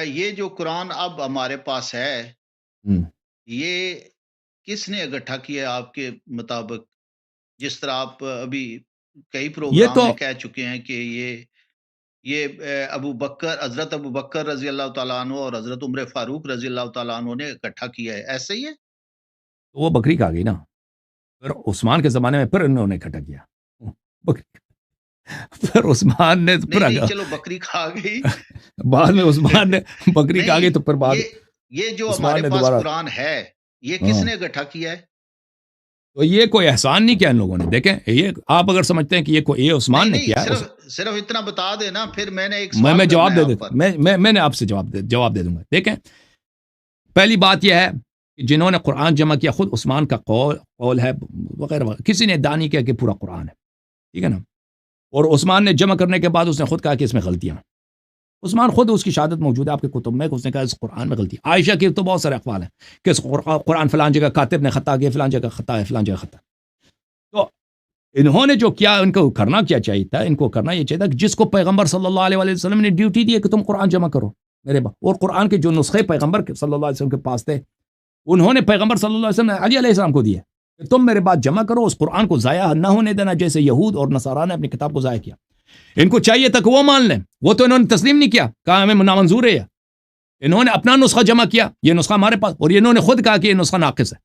یہ جو قرآن اب ہمارے پاس ہے، یہ کس نے اکٹھا کیا آپ کے مطابق؟ جس طرح آپ ابھی کئی پروگرام میں کہہ چکے ہیں کہ یہ ابو بکر، حضرت ابو بکر رضی اللہ تعالیٰ عنہ اور حضرت عمر فاروق رضی اللہ تعالیٰ عنہ نے اکٹھا کیا ہے، ایسے ہی ہے؟ وہ بکری کھا گئی نا، پھر عثمان کے زمانے میں پھر انہوں نے اکٹھا کیا، پھر عثمان نے پھر چلو بکری کھا گئی، بعد میں عثمان نے بکری کھا گئی، تو پھر بعد یہ جو ہمارے پاس قرآن ہے یہ کس نے اکٹھا کیا ہے؟ تو یہ کوئی احسان نہیں کیا ان لوگوں نے، دیکھیں یہ آپ اگر سمجھتے ہیں کہ یہ عثمان نے کیا، صرف اتنا بتا دینا، پھر میں نے ایک میں جواب دے دیتا، میں نے آپ سے جواب دے دوں گا۔ دیکھیں پہلی بات یہ ہے کہ جنہوں نے قرآن جمع کیا خود عثمان کا قول ہے وغیرہ وغیرہ، کسی نے ادعا نہیں کیا کہ پورا قرآن ہے، ٹھیک ہے نا؟ اور عثمان نے جمع کرنے کے بعد اس نے خود کہا کہ اس میں غلطیاں، عثمان خود اس کی شہادت موجود ہے آپ کے کتب میں، اس نے کہا اس قرآن میں غلطی۔ عائشہ کی تو بہت سارے اقوال ہیں کہ اس قرآن فلان جگہ کاتب نے خطا کیا، فلان جگہ خطا ہے، فلان جگہ خطا۔ تو انہوں نے جو کیا، ان کو کرنا کیا چاہیے تھا، ان کو کرنا یہ چاہیے تھا کہ جس کو پیغمبر صلی اللہ علیہ وسلم نے ڈیوٹی دی ہے کہ تم قرآن جمع کرو میرے باپ، اور قرآن کے جو نسخے پیغمبر صلی اللہ علیہ وسلم کے پاس تھے انہوں نے پیغمبر صلی اللہ علیہ وسلم نے علی علیہ السلام کو دیے کہ تم میرے بعد جمع کرو، اس قرآن کو ضائع نہ ہونے دینا، جیسے یہود اور نصارہ نے اپنی کتاب کو ضائع کیا۔ ان کو چاہیے تھا کہ وہ مان لیں، وہ تو انہوں نے تسلیم نہیں کیا، کہا ہمیں نامنظور ہے، انہوں نے اپنا نسخہ جمع کیا، یہ نسخہ ہمارے پاس، اور انہوں نے خود کہا کہ یہ نسخہ ناقص ہے۔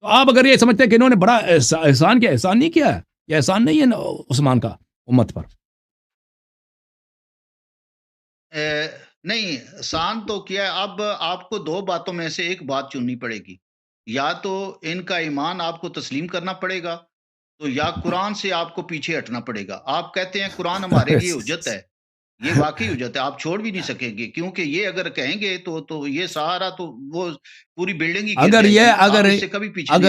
تو آپ اگر یہ سمجھتے ہیں کہ انہوں نے بڑا احسان کیا، احسان نہیں کیا ہے، یہ احسان نہیں ہے عثمان کا امت پر، نہیں احسان تو کیا ہے۔ اب آپ کو دو باتوں میں سے ایک بات چننی پڑے گی، یا تو ان کا ایمان آپ کو تسلیم کرنا پڑے گا، تو یا قرآن سے آپ کو پیچھے ہٹنا پڑے گا۔ آپ کہتے ہیں قرآن ہمارے لیے حجت ہے، یہ واقعی حجت ہے، آپ چھوڑ بھی نہیں سکیں گے، کیونکہ یہ اگر کہیں گے تو یہ سہارا تو وہ پوری بلڈنگ ہی اگر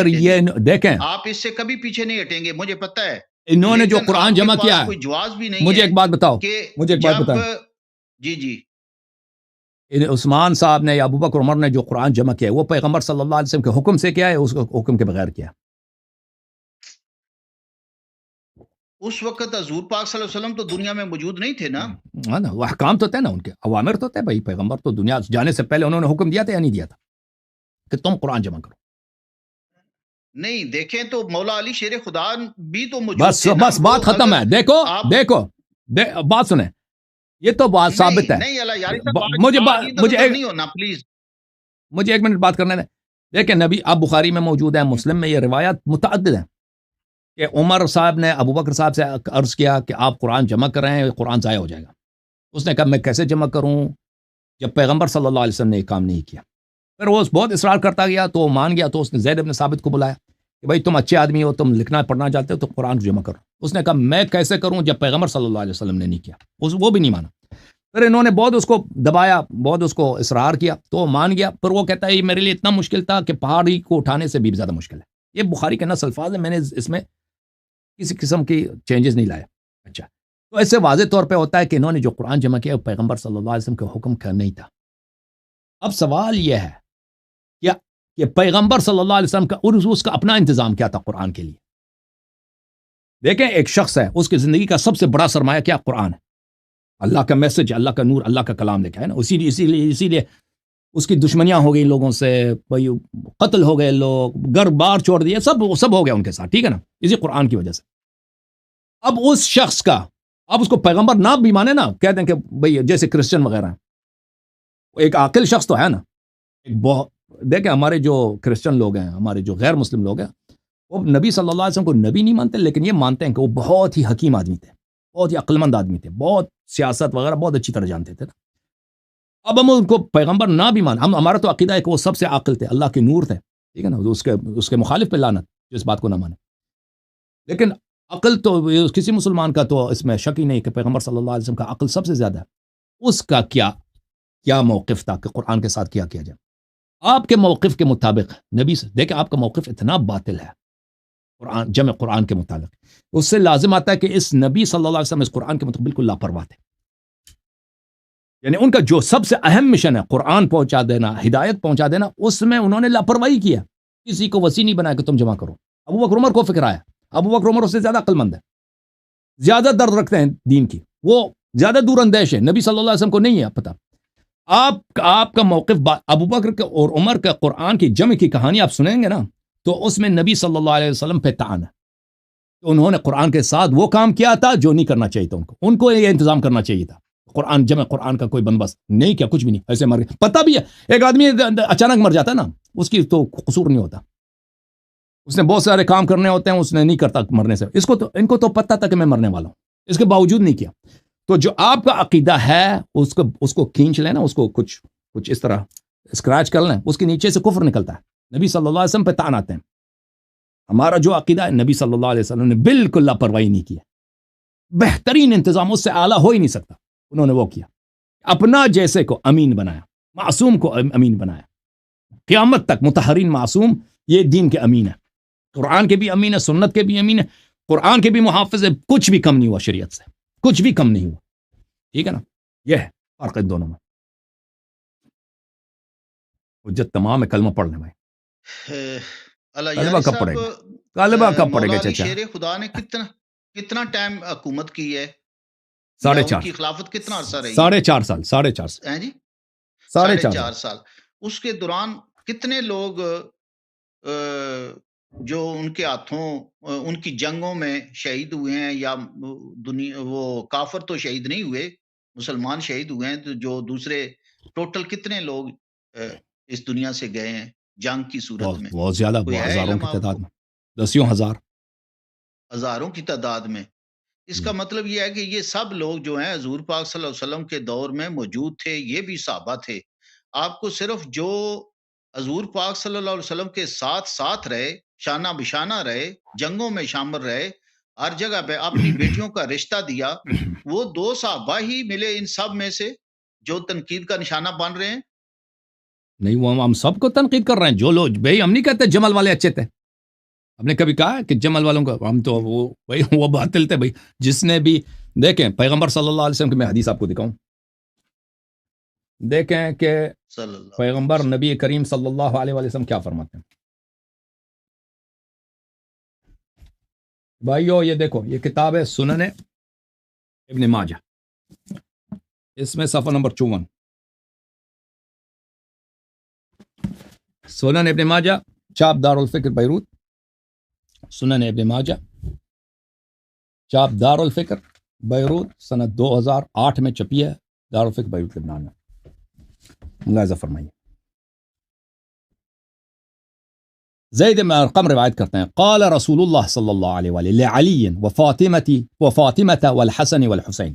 یہ دیکھیں، آپ اس سے کبھی پیچھے نہیں ہٹیں گے، مجھے پتہ ہے۔ انہوں نے جو قرآن جمع کیا ہے، کوئی جواز بھی نہیں، مجھے ایک بات بتاؤ، مجھے ایک بات بتاؤ، جی عثمان صاحب نے یا ابو بکر عمر نے جو قرآن جمع کیا ہے وہ پیغمبر صلی اللہ علیہ وسلم کے حکم سے کیا ہے، اس حکم کے بغیر کیا؟ اس وقت حضور پاک صلی اللہ علیہ وسلم تو دنیا میں موجود نہیں تھے نا، وہ احکام تو تھے نا، ان کے اوامر تو تھے، بھائی پیغمبر تو دنیا جانے سے پہلے انہوں نے حکم دیا تھا یا نہیں دیا تھا کہ تم قرآن جمع کرو؟ نہیں، دیکھیں تو مولا علی شیر خدا بھی تو موجود تھے، بس بات ختم ہے۔ دیکھو بات سنیں، یہ تو بات ثابت ہے، مجھے ایک منٹ بات کرنے دیں۔ دیکھیں نبی، اب بخاری میں موجود ہے، مسلم میں یہ روایات متعدد ہیں کہ عمر صاحب نے ابو بکر صاحب سے عرض کیا کہ آپ قرآن جمع کر رہے ہیں، قرآن ضائع ہو جائے گا۔ اس نے کہا میں کیسے جمع کروں جب پیغمبر صلی اللہ علیہ وسلم نے یہ کام نہیں کیا؟ پھر وہ بہت اصرار کرتا گیا تو وہ مان گیا، تو اس نے زید بن ثابت کو بلایا کہ بھائی تم اچھے آدمی ہو، تم لکھنا پڑھنا چاہتے ہو تو قرآن کو جمع کرو۔ اس نے کہا میں کیسے کروں جب پیغمبر صلی اللہ علیہ وسلم نے نہیں کیا؟ وہ بھی نہیں مانا۔ پھر انہوں نے بہت اس کو دبایا، بہت اس کو اصرار کیا تو وہ مان گیا۔ پھر وہ کہتا ہے یہ میرے لیے اتنا مشکل تھا کہ پہاڑی کو اٹھانے سے بھی زیادہ مشکل ہے۔ یہ بخاری کے نص الفاظ ہیں، میں نے اس میں کسی قسم کی چینجز نہیں لائے۔ اچھا، تو ایسے واضح طور پہ ہوتا ہے کہ انہوں نے جو قرآن جمع کیا وہ پیغمبر صلی اللہ علیہ وسلم کے حکم کا نہیں تھا۔ اب سوال یہ ہے کہ پیغمبر صلی اللہ علیہ وسلم کا اور اس کا اپنا انتظام کیا تھا قرآن کے لیے؟ دیکھیں ایک شخص ہے، اس کی زندگی کا سب سے بڑا سرمایہ کیا؟ قرآن ہے، اللہ کا میسج، اللہ کا نور، اللہ کا کلام لکھا ہے نا۔ اسی لیے اس کی دشمنیاں ہو گئی لوگوں سے، قتل ہو گئے، لوگ گھر بار چھوڑ دیے، سب ہو گیا ان کے ساتھ، ٹھیک ہے نا، اسی قرآن کی وجہ سے۔ اب اس شخص کا، اب اس کو پیغمبر نہ بھی مانے نا، کہتے ہیں کہ بھئی جیسے کرسچن وغیرہ ہیں، ایک عاقل شخص تو ہے نا، دیکھیں ہمارے جو کرسچن لوگ ہیں، ہمارے جو غیر مسلم لوگ ہیں، وہ نبی صلی اللہ علیہ وسلم کو نبی نہیں مانتے، لیکن یہ مانتے ہیں کہ وہ بہت ہی حکیم آدمی تھے، بہت ہی عقل مند آدمی تھے، بہت سیاست وغیرہ بہت اچھی طرح جانتے تھے نا۔ اب ہم ان کو پیغمبر نہ بھی مان، ہمارا تو عقیدہ ہے کہ وہ سب سے عاقل تھے، اللہ کے نور تھے، ٹھیک ہے نا، اس کے مخالف پہ لعنت جو اس بات کو نہ مانے۔ لیکن عقل تو کسی مسلمان کا تو اس میں شک ہی نہیں کہ پیغمبر صلی اللہ علیہ وسلم کا عقل سب سے زیادہ ہے۔ اس کا کیا موقف تھا کہ قرآن کے ساتھ کیا کیا جائے؟ آپ کے موقف کے مطابق نبی سے دیکھیں، آپ کا موقف اتنا باطل ہے قرآن جمع قرآن کے متعلق، اس سے لازم آتا ہے کہ اس نبی صلی اللہ علیہ وسلم اس قرآن کے مطابق بالکل لاپرواہ تھے۔ یعنی ان کا جو سب سے اہم مشن ہے قرآن پہنچا دینا، ہدایت پہنچا دینا، اس میں انہوں نے لاپرواہی کیا، کسی کو وسیع نہیں بنایا کہ تم جمع کرو۔ ابو بکر عمر کو فکر آیا، ابو بکر عمر اس سے زیادہ عقل مند ہے، زیادہ درد رکھتے ہیں دین کی، وہ زیادہ دور اندیش ہے، نبی صلی اللہ علیہ وسلم کو نہیں ہے پتہ۔ آپ کا موقف ابو بکر اور عمر کا قرآن کی جمع کی کہانی آپ سنیں گے نا، تو اس میں نبی صلی اللہ علیہ وسلم پہ طعن ہے، تو انہوں نے قرآن کے ساتھ وہ کام کیا تھا جو نہیں کرنا چاہیے تھا، ان کو یہ انتظام کرنا چاہیے تھا، قرآن جمع قرآن کا کوئی بندوبست نہیں کیا، کچھ بھی نہیں، ایسے مر گئے۔ پتہ بھی ہے ایک آدمی اچانک مر جاتا ہے نا، اس کی تو قصور نہیں ہوتا، اس نے بہت سارے کام کرنے ہوتے ہیں، اس نے نہیں کرتا مرنے سے، ان کو تو پتہ تھا کہ میں مرنے والا ہوں، اس کے باوجود نہیں کیا۔ تو جو آپ کا عقیدہ ہے اس کو کھینچ لینا، اس کو کچھ اس طرح اسکریچ کر لیں، اس کے نیچے سے کفر نکلتا ہے، نبی صلی اللہ علیہ وسلم پہ طعن آتے ہیں۔ ہمارا جو عقیدہ ہے، نبی صلی اللہ علیہ وسلم نے بالکل لاپرواہی نہیں کی، بہترین انتظام، اس سے اعلیٰ ہو ہی نہیں سکتا، انہوں نے وہ کیا، اپنا جیسے کو امین بنایا، معصوم کو امین بنایا، قیامت تک مطہرین معصوم یہ دین کے امین ہے، قرآن کے بھی امین ہے، سنت کے بھی امین ہے، قرآن کے بھی محافظ ہے، کچھ بھی کم نہیں ہوا شریعت سے، کچھ بھی کم نہیں ہوا، ٹھیک ہے نا، یہ ہے فرق ان دونوں میں۔ حجت تمام ہے، کلمہ پڑھنے میں، کلمہ کب پڑھے گا، کلمہ کب پڑھے گا چچا؟ شیر خدا نے کتنا ٹائم حکومت کی ہے؟ 4.5 ان کی خلافت کتنا عرصہ رہی؟ 4.5 سال، 4.5 ہیں جی، 4.5 سال۔ اس کے دوران کتنے لوگ جو ان کے ہاتھوں ان کی جنگوں میں شہید ہوئے ہیں، یا وہ کافر تو شہید نہیں ہوئے، مسلمان شہید ہوئے ہیں، تو جو دوسرے ٹوٹل کتنے لوگ اس دنیا سے گئے ہیں جنگ کی صورت میں؟ بہت زیادہ، ہزاروں کی تعداد میں، دسیوں ہزار، ہزاروں کی تعداد میں۔ اس کا مطلب یہ ہے کہ یہ سب لوگ جو ہیں حضور پاک صلی اللہ علیہ وسلم کے دور میں موجود تھے، یہ بھی صحابہ تھے۔ آپ کو صرف جو حضور پاک صلی اللہ علیہ وسلم کے ساتھ رہے، شانہ بشانہ رہے، جنگوں میں شامل رہے، ہر جگہ پہ اپنی بیٹیوں کا رشتہ دیا، وہ 2 صحابہ ہی ملے ان سب میں سے جو تنقید کا نشانہ بن رہے ہیں؟ نہیں، وہ ہم سب کو تنقید کر رہے ہیں، جو لوگ بھائی، ہم نہیں کہتے جمل والے اچھے تھے، ہم نے کبھی کہا کہ جمل والوں کا، ہم تو وہ باطل تھے بھائی، جس نے بھی دیکھیں پیغمبر صلی اللہ علیہ وسلم کی میں حدیث آپ کو دکھاؤں، دیکھیں کہ پیغمبر نبی کریم صلی اللہ علیہ وسلم کیا فرماتے ہیں۔ بھائیو یہ دیکھو، یہ کتاب ہے سنن ابن ماجہ، اس میں صفحہ نمبر 54، سنن ابن ماجہ، چاپ دار الفکر بیروت، سنن ابن ماجہ، چاپ دار الفکر بیروت، سنت 2008 میں چھپی ہے، دار الفکر بیروت لبنان میں، ملاحظہ فرمائیے۔ زید بن ارقم روایت کرتے ہیں، قال رسول اللہ صلی اللہ علیہ وآلہ لعلی وفاطمة والحسن والحسین،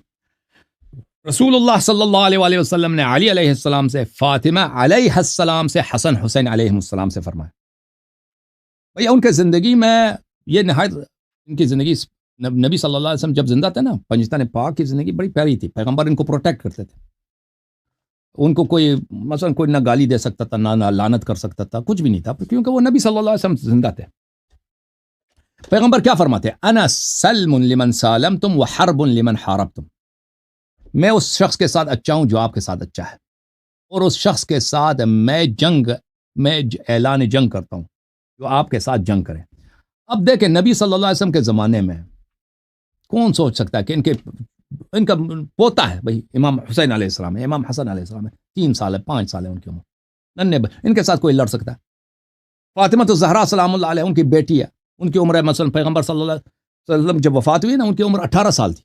رسول اللہ صلی اللہ علیہ وآلہ وسلم نے علی علیہ السلام سے، فاطمہ علیہ السلام سے، حسن حسین علیہ السلام سے فرمایا۔ بھئی ان کے زندگی میں یہ نہایت، ان کی زندگی، نبی صلی اللہ علیہ وسلم جب زندہ تھے نا، پنجتن پاک کی زندگی بڑی پیاری تھی، پیغمبر ان کو پروٹیکٹ کرتے تھے، ان کو کوئی مثلا کوئی نہ گالی دے سکتا تھا، نہ لعنت کر سکتا تھا، کچھ بھی نہیں تھا، کیونکہ وہ نبی صلی اللہ علیہ وسلم زندہ تھے۔ پیغمبر کیا فرماتے ہیں؟ انا سلم لمن سالمتم وحرب لمن حاربتم، میں اس شخص کے ساتھ اچھا ہوں جو آپ کے ساتھ اچھا ہے، اور اس شخص کے ساتھ میں اعلان جنگ کرتا ہوں جو آپ کے ساتھ جنگ کرے۔ اب دیکھیں نبی صلی اللہ علیہ وسلم کے زمانے میں کون سوچ سکتا ہے کہ ان کا پوتا ہے بھائی، امام حسین علیہ السلام ہے، امام حسن علیہ السلام ہے، 3 سال ہے، 5 سال ہے ان کی عمر، ننھے، ان کے ساتھ کوئی لڑ سکتا ہے؟ فاطمہ تو زہرا سلام اللہ علیہ ان کی بیٹی ہے، ان کی عمر ہے، مثلا پیغمبر صلی اللہ علیہ وسلم جب وفات ہوئی نا، ان کی عمر 18 سال تھی،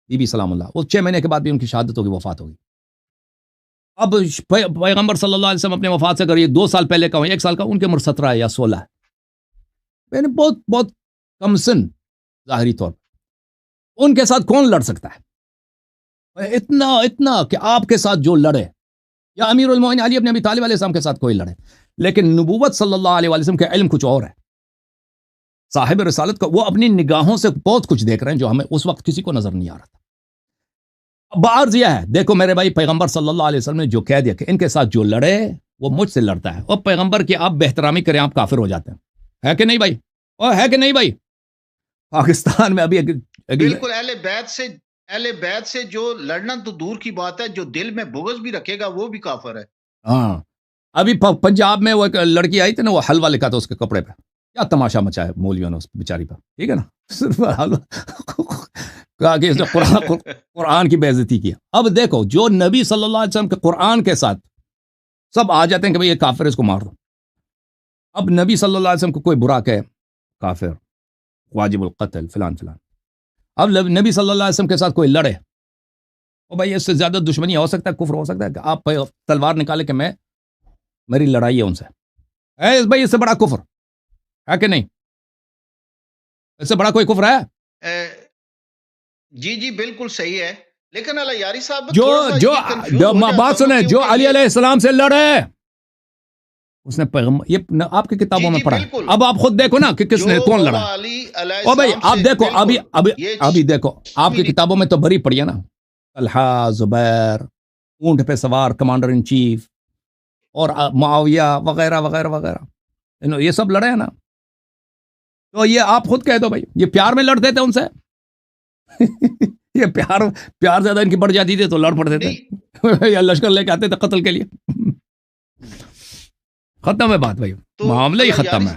بی بی سلام اللہ، وہ 6 مہینے کے بعد بھی ان کی شہادت ہوگی، وفات ہوگی۔ اب پیغمبر صلی اللہ علیہ وسلم اپنے وفات سے اگر یہ 2 سال پہلے کا ہو، 1 سال کا، ان کی عمر 17 ہے یا 16 ہے، یعنی بہت بہت کمسن ظاہری طور پر، ان کے ساتھ کون لڑ سکتا ہے؟ اتنا کہ آپ کے ساتھ جو لڑے، یا امیر المومنین علی بن ابی طالب علیہ السلام کے ساتھ کوئی لڑے، لیکن نبوت صلی اللہ علیہ وسلم کا علم کچھ اور ہے، صاحب رسالت کا وہ اپنی نگاہوں سے بہت کچھ دیکھ رہے ہیں جو ہمیں اس وقت کسی کو نظر نہیں آ رہا تھا۔ بعض یہ ہے، دیکھو میرے بھائی، پیغمبر صلی اللہ علیہ وسلم نے جو کہہ دیا کہ ان کے ساتھ جو لڑے وہ مجھ سے لڑتا ہے، اور پیغمبر کی آپ بہترامی کریں آپ کافر ہو جاتے ہیں، ہے کہ نہیں بھائی؟ اور ہے کہ نہیں بھائی؟ پاکستان میں ابھی بالکل اہل بیت سے جو لڑنا تو دور کی بات ہے، جو دل میں بغض بھی رکھے گا وہ بھی کافر ہے۔ ہاں، ابھی پنجاب میں وہ ایک لڑکی آئی تھی نا، وہ حلوہ لکھا تھا اس کے کپڑے پہ، کیا تماشا مچایا مولویوں نے اس بیچاری پر، ٹھیک ہے نا، صرف کہا کہ اس نے قرآن کی بے عزتی کیا۔ اب دیکھو، جو نبی صلی اللہ علیہ وسلم کے قرآن کے ساتھ سب آ جاتے ہیں کہ بھئی یہ کافر ہے، اس کو مار دو۔ اب نبی صلی اللہ علیہ وسلم کو کوئی برا کہے، کافر، واجب القتل، فلان فلان۔ اب نبی صلی اللہ علیہ وسلم کے ساتھ کوئی لڑے، اور بھائی اس سے زیادہ دشمنی ہو سکتا ہے، کفر ہو سکتا ہے کہ آپ تلوار نکالے کہ میری لڑائی ہے ان سے، بھائی اس سے بڑا کفر ہے کہ نہیں؟ اس سے بڑا کوئی کفر ہے؟ جی بالکل صحیح ہے، لیکن اللہ یاری صاحب جو بات سنیں، جو علی علیہ السلام سے لڑے اس نے پیغمبر، یہ آپ کی کتابوں میں پڑھا ہے۔ اب آپ خود دیکھو نا کہ کس نے کون لڑا۔ او بھائی آپ دیکھو، ابھی دیکھو آپ کی کتابوں میں تو بری پڑی ہے نا، طلحہ، زبیر، اونٹ پہ سوار کمانڈر ان چیف، اور معاویہ وغیرہ وغیرہ وغیرہ، یہ سب لڑے ہیں نا۔ تو یہ آپ خود کہہ دو بھائی، یہ پیار میں لڑتے تھے ان سے یہ پیار زیادہ ان کی بڑھ جاتی تھی تو لڑ پڑتے تھے، یا لشکر لے کے آتے تھے قتل کے لیے۔ ختم ہے بات بھائی، معاملہ ہی ختم ہے۔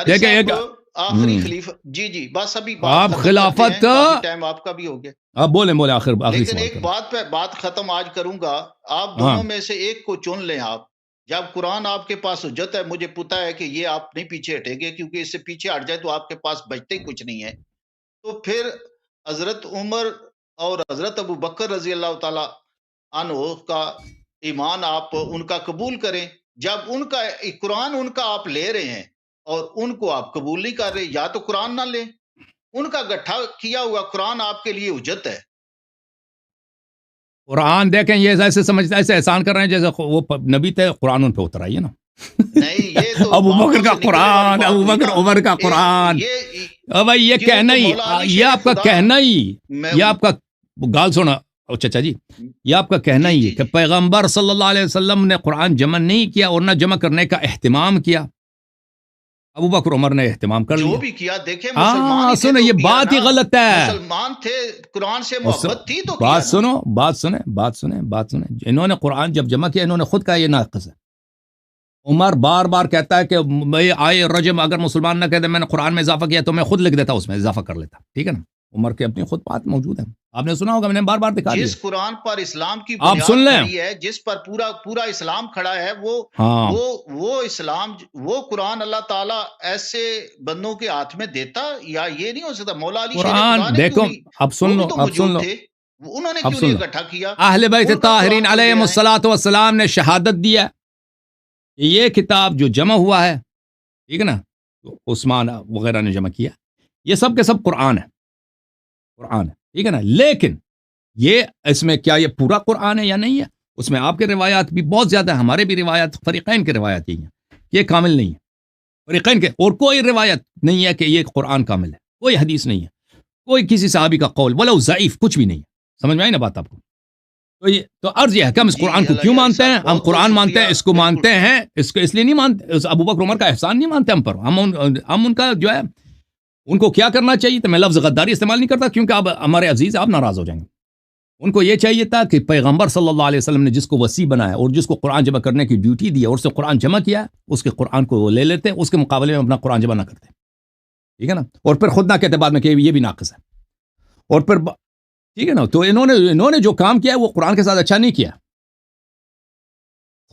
دیکھیں ایک آخری خلیفہ، جی بس ابھی آپ خلافت ٹائم آپ کا بھی ہو گیا، آپ بولیں آخر، لیکن ایک بات پہ بات ختم آج کروں گا۔ آپ دونوں میں سے ایک کو چن لیں آپ، جب قرآن آپ کے پاس حجت ہے، مجھے پتا ہے کہ یہ آپ نہیں پیچھے ہٹیں گے، کیونکہ اس سے پیچھے ہٹ جائے تو آپ کے پاس بچتے ہی کچھ نہیں ہے، تو پھر حضرت عمر اور حضرت ابو بکر رضی اللہ تعالی عنہ کا ایمان آپ ان کا قبول کریں۔ جب ان کا قرآن ان کا آپ لے رہے ہیں اور ان کو آپ قبول نہیں کر رہے، یا تو قرآن نہ لیں، ان کا گٹھا کیا ہوا قرآن آپ کے لیے حجت ہے۔ قرآن دیکھیں، یہ ایسے سمجھتا ہے، ایسے احسان کر رہے ہیں جیسے وہ نبی تھے، قرآن ان پہ اتر آئی ہے نا۔ نہیں، یہ تو ابو بکر کا قرآن، ابو بکر عمر کا قرآن، بھائی یہ کہنا ہی، یہ آپ کا کہنا ہی، یہ آپ کا گال سونا چچا جی، یہ آپ کا کہنا ہی ہے کہ پیغمبر صلی اللہ علیہ وسلم نے قرآن جمع نہیں کیا، اور نہ جمع کرنے کا اہتمام کیا، ابو بکر عمر نے اہتمام کر لیا، جو بھی کیا۔ دیکھیں مسلمان سنو، یہ بات ہی غلط ہے، مسلمان تھے، قرآن سے محبت تھی تو بات سنیں، انہوں نے قرآن جب جمع کیا، انہوں نے خود کہا یہ ناقص ہے۔ عمر بار بار کہتا ہے کہ میں آئے رجم، اگر مسلمان نہ کہتے میں نے قرآن میں اضافہ کیا تو میں خود لکھ دیتا، اس میں اضافہ کر لیتا، ٹھیک ہے نا۔ عمر کے اپنی خود بات موجود ہے، آپ نے سنا ہوگا، میں نے بار بار دکھا دیا۔ جس قرآن پر اسلام کی آپ سن لیں، بنیاد ہے، جس پر پورا اسلام کھڑا ہے، وہ اسلام، وہ قرآن اللہ تعالیٰ ایسے بندوں کے ہاتھ میں دیتا، یا یہ نہیں ہو سکتا؟ مولا علی قرآن دیکھو، اب سن لو، انہوں نے کیوں نہیں اکٹھا کیا؟ اہل بیت طاہرین علیہم الصلوۃ والسلام نے شہادت دیا، یہ کتاب جو جمع ہوا ہے، ٹھیک ہے نا، عثمان وغیرہ نے جمع کیا، یہ سب کے سب قرآن ہے، ٹھیک ہے نا۔ لیکن یہ اس میں کیا یہ پورا قرآن ہے یا نہیں ہے؟ اس میں آپ کے روایات بھی بہت زیادہ ہیں، ہمارے بھی روایات، فریقین کے روایات یہی ہیں، یہ کامل نہیں ہے فریقین کے، اور کوئی روایت نہیں ہے کہ یہ قرآن کامل ہے، کوئی حدیث نہیں ہے، کوئی کسی صحابی کا قول ولو ضعیف کچھ بھی نہیں ہے، سمجھ میں آئی نا بات آپ کو؟ تو عرض یہ ہے کہ ہم اس قرآن کو کیوں مانتے ہیں؟ ہم قرآن مانتے ہیں، اس کو مانتے ہیں، اس کو اس لیے نہیں مانتے، ابو بکر عمر کا احسان نہیں مانتے ہم پر، ہم ان کا جو ہے، ان کو کیا کرنا چاہیے تھا؟ میں لفظ غداری استعمال نہیں کرتا کیونکہ اب ہمارے عزیز آپ ناراض ہو جائیں گے۔ ان کو یہ چاہیے تھا کہ پیغمبر صلی اللہ علیہ وسلم نے جس کو وصی بنایا اور جس کو قرآن جمع کرنے کی ڈیوٹی دی اور اس سے قرآن جمع کیا، اس کے قرآن کو وہ لے لیتے، اس کے مقابلے میں اپنا قرآن جمع نہ کرتے، ٹھیک ہے نا، اور پھر خود نہ کہتے بعد میں کہ یہ بھی ناقص ہے، اور پھر ٹھیک ہے نا۔ تو انہوں نے جو کام کیا وہ قرآن کے ساتھ اچھا نہیں کیا،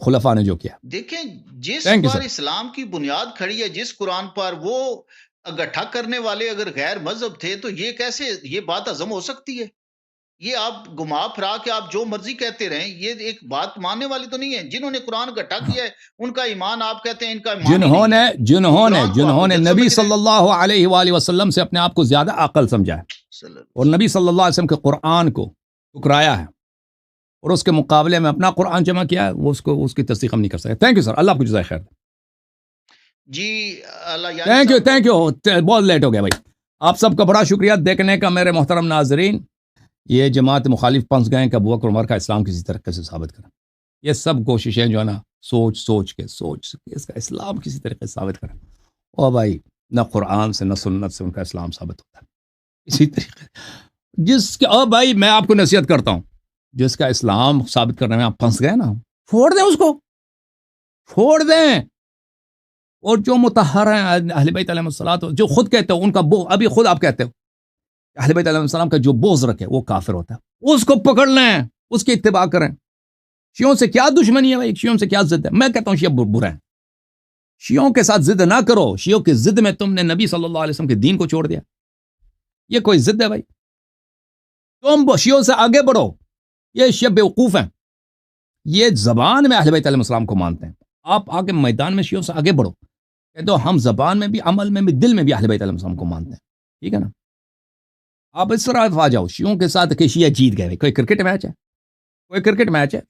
خلفاء نے جو کیا۔ دیکھیں، جس پر اسلام کی بنیاد کھڑی ہے، جس قرآن پر، وہ اکٹھا کرنے والے اگر غیر مذہب تھے تو یہ کیسے یہ بات ہضم ہو سکتی ہے؟ یہ آپ گما پھرا کے آپ جو مرضی کہتے رہیں، یہ ایک بات ماننے والی تو نہیں ہے. جنہوں نے قرآن گٹھا کیا ہے ان کا ایمان آپ کہتے ہیں ان کا ایمان ہی نہیں ہے. جنہوں نے نبی صلی اللہ علیہ وآلہ وسلم سے اپنے آپ کو زیادہ عقل سمجھا ہے اور نبی صلی اللہ علیہ وسلم کے قرآن کو ٹکرایا ہے اور اس کے مقابلے میں اپنا قرآن جمع کیا ہے، وہ اس کی تصدیق ہم نہیں کر سکتے. تھینک یو سر، اللہ آپ کو جزائے خیر. جی اللہ تھینک یو بہت لیٹ ہو گیا بھائی. آپ سب کا بڑا شکریہ دیکھنے کا میرے محترم ناظرین. یہ جماعت مخالف پنس گئے کہ ابو بکر عمر کا اسلام کسی طریقے سے ثابت کریں. یہ سب کوششیں جو ہے نا سوچ کے اس کا اسلام کسی طریقے سے ثابت کریں. اور بھائی نہ قرآن سے نہ سنت سے ان کا اسلام ثابت ہوتا ہے. اسی طریقے اور بھائی میں آپ کو نصیحت کرتا ہوں، جس کا اسلام ثابت کرنے میں آپ پھنس گئے نا، چھوڑ دیں اس کو، چھوڑ دیں. اور جو مطہر ہیں اہل بیت علیہ الصلوۃ، جو خود کہتے ہو ان کا ابھی خود آپ کہتے ہو اہل بیت علیہ السلام کا جو بغض رکھے وہ کافر ہوتا ہے، اس کو پکڑ لیں، اس کی اتباع کریں. شیعوں سے کیا دشمنی ہے بھائی؟ شیعوں سے کیا ضد ہے؟ میں کہتا ہوں شیعہ برے ہیں. شیعوں کے ساتھ ضد نہ کرو. شیعوں کی ضد میں تم نے نبی صلی اللہ علیہ وسلم کے دین کو چھوڑ دیا. یہ کوئی ضد ہے بھائی؟ تم شیعوں سے آگے بڑھو. یہ شیعہ بیوقوف ہیں، یہ زبان میں اہل بیت علیہ السلام کو مانتے ہیں. آپ آگے میدان میں شیعوں سے آگے بڑھو، کہ تو ہم زبان میں بھی، عمل میں بھی، دل میں بھی اہل بیت علیہ السلام کو مانتے ہیں. ٹھیک ہے نا؟ آپ اس طرح آ جاؤ شیعوں کے ساتھ کہ شیعہ جیت گئے. کوئی کرکٹ میچ ہے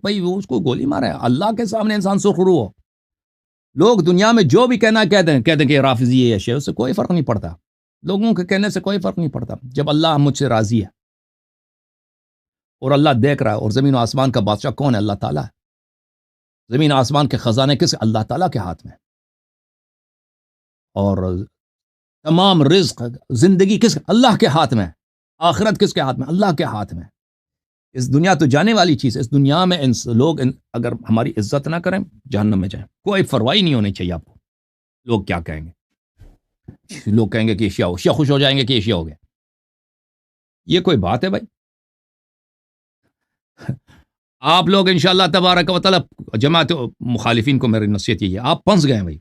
بھائی وہ اس کو گولی مارے. اللہ کے سامنے انسان سرخرو ہو. لوگ دنیا میں جو بھی کہنا کہتے ہیں کہ یہ رافضی ہے شیعہ، اس سے کوئی فرق نہیں پڑتا. لوگوں کے کہنے سے کوئی فرق نہیں پڑتا. جب اللہ مجھ سے راضی ہے اور اللہ دیکھ رہا ہے، اور زمین و آسمان کا بادشاہ کون ہے؟ اللہ تعالیٰ ہے. زمین و آسمان کے خزانے کس؟ اللہ تعالیٰ کے ہاتھ میں. اور تمام رزق زندگی کس؟ اللہ کے ہاتھ میں. آخرت کس کے ہاتھ میں؟ اللہ کے ہاتھ میں. اس دنیا تو جانے والی چیز ہے. اس دنیا میں لوگ اگر ہماری عزت نہ کریں جہنم میں جائیں. کوئی پرواہی نہیں ہونی چاہیے آپ کو لوگ کیا کہیں گے. لوگ کہیں گے کہ شیعہ خوش ہو جائیں گے کہ یہ شیعہ ہو گیا. یہ کوئی بات ہے بھائی؟ آپ لوگ انشاءاللہ تبارک و تعالی جماعت مخالفین کو میری نصیحت یہ ہے، آپ پھنس گئے ہیں بھائی.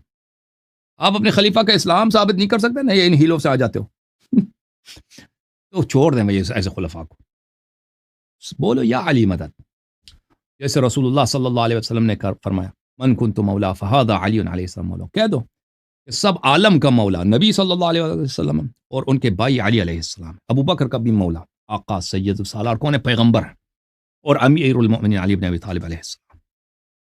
آپ اپنے خلیفہ کا اسلام ثابت نہیں کر سکتے نا، یہ ان ہیلوں سے آ جاتے ہو. تو چھوڑ دیں بھائی ایسے خلفاء کو. بولو یا علی مدد، جیسے رسول اللہ صلی اللہ علیہ وسلم نے فرمایا من کنت مولا فہذا علی علیہ السلام مولا. کہہ دو کہ سب عالم کا مولا نبی صلی اللہ علیہ وسلم اور ان کے بھائی علی علیہ السلام. ابو بکر کا بھی مولا آقا سید السالار کون ہے؟ پیغمبر ہے، اور امیر المؤمنین علی بن ابی طالب علیہ السلام.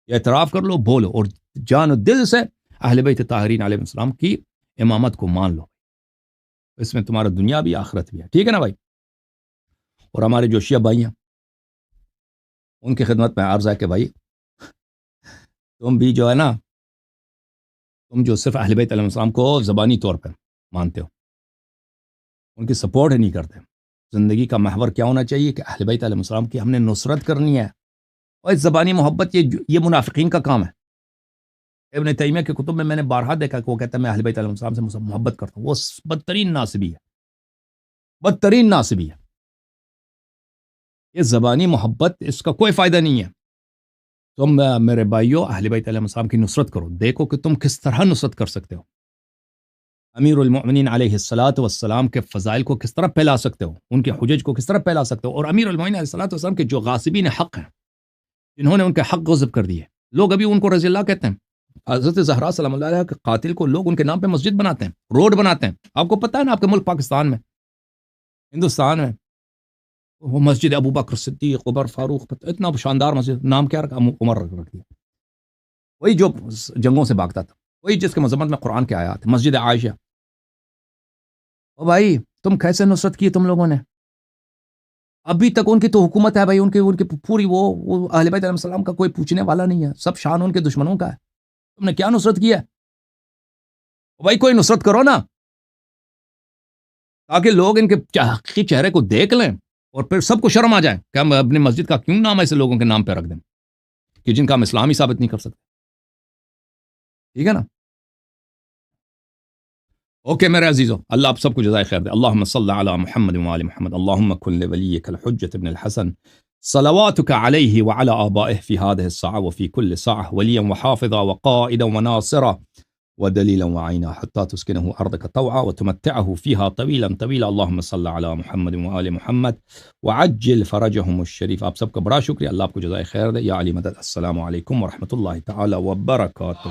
یہ اعتراف کر لو، بولو، اور جان و دل سے اہل بیت طاہرین علیہ السلام کی امامت کو مان لو. اس میں تمہارا دنیا بھی آخرت بھی ہے. ٹھیک ہے نا بھائی؟ اور ہمارے جو شیعہ بھائی ہیں ان کی خدمت میں عرض ہے کہ بھائی تم بھی جو ہے نا، تم جو صرف اہل بیت علیہ السلام کو زبانی طور پر مانتے ہو، ان کی سپورٹ ہی نہیں کرتے. زندگی کا محور کیا ہونا چاہیے کہ اہل بیت علیہ السلام کی ہم نے نصرت کرنی ہے. اور اس زبانی محبت یہ منافقین کا کام ہے. ابن تیمیہ کے کتب میں نے بارہا دیکھا کہ وہ کہتا ہے میں اہل بیت علیہ السلام سے محبت کرتا ہوں. وہ بدترین ناصبی ہے. یہ زبانی محبت، اس کا کوئی فائدہ نہیں ہے. تم میرے بھائیو اہل بیت علیہ السلام کی نصرت کرو. دیکھو کہ تم کس طرح نصرت کر سکتے ہو. امیر المؤمنین علیہ الصلوۃ والسلام کے فضائل کو کس طرح پھیلا سکتے ہو، ان کے حجج کو کس طرح پھیلا سکتے ہو. اور امیر المؤمنین علیہ الصلوۃ والسلام کے جو غاصبین حق ہیں، جنہوں نے ان کے حق غصب کر دیے، لوگ ابھی ان کو رضی اللہ کہتے ہیں. حضرت زہرا سلام اللہ علیہ کے قاتل کو لوگ ان کے نام پہ مسجد بناتے ہیں، روڈ بناتے ہیں. آپ کو پتہ ہے نا آپ کے ملک پاکستان میں، ہندوستان میں، وہ مسجد ابو بکر صدیق، عمر فاروق، اتنا شاندار مسجد، نام کیا رکھا؟ عمر رکھ دیا. وہی جو جنگوں سے بھاگتا تھا، وہی جس کے مذمت میں قرآن کے آیات، مسجد عائشہ. او بھائی تم کیسے نصرت کی تم لوگوں نے؟ ابھی تک ان کی تو حکومت ہے بھائی، ان کی پوری وہ اہل بیت علیہ السلام کا کوئی پوچھنے والا نہیں ہے، سب شان ان کے دشمنوں کا ہے. تم نے کیا نصرت کی ہے بھائی؟ کوئی نصرت کرو نا، تاکہ لوگ ان کے حقیقی چہرے کو دیکھ لیں اور پھر سب کو شرم آ جائے کہ ہم اپنی مسجد کا کیوں نام ایسے لوگوں کے نام پہ رکھ دیں کہ جن کا ہم اسلام ہی ثابت نہیں کر سکتے. ٹھیک ہے نا؟ اوکے میرے عزیزو، اللہ آپ سب کو جزائے خیر دے. اللہم صلی علی محمد وآل محمد. اللہم کن لولیک الحجۃ ابن الحسن صلواتک علیہ وعلی آبائہ فی هذه الساعة وفی کل ساعة ولیا وحافظا وقائدا وناصرا ودليلا وعينا حتى تسكنه أرضك طوعا وتمتعه فيها طويلا طويلا اللهم صل على محمد وآل محمد وعجل فرجهم الشريف. آپ سب کا بڑا شکریہ، اللہ آپ کو جزائے خیر دے. یا علی مدد. السلام علیکم ورحمۃ اللہ تعالی وبرکاتہ.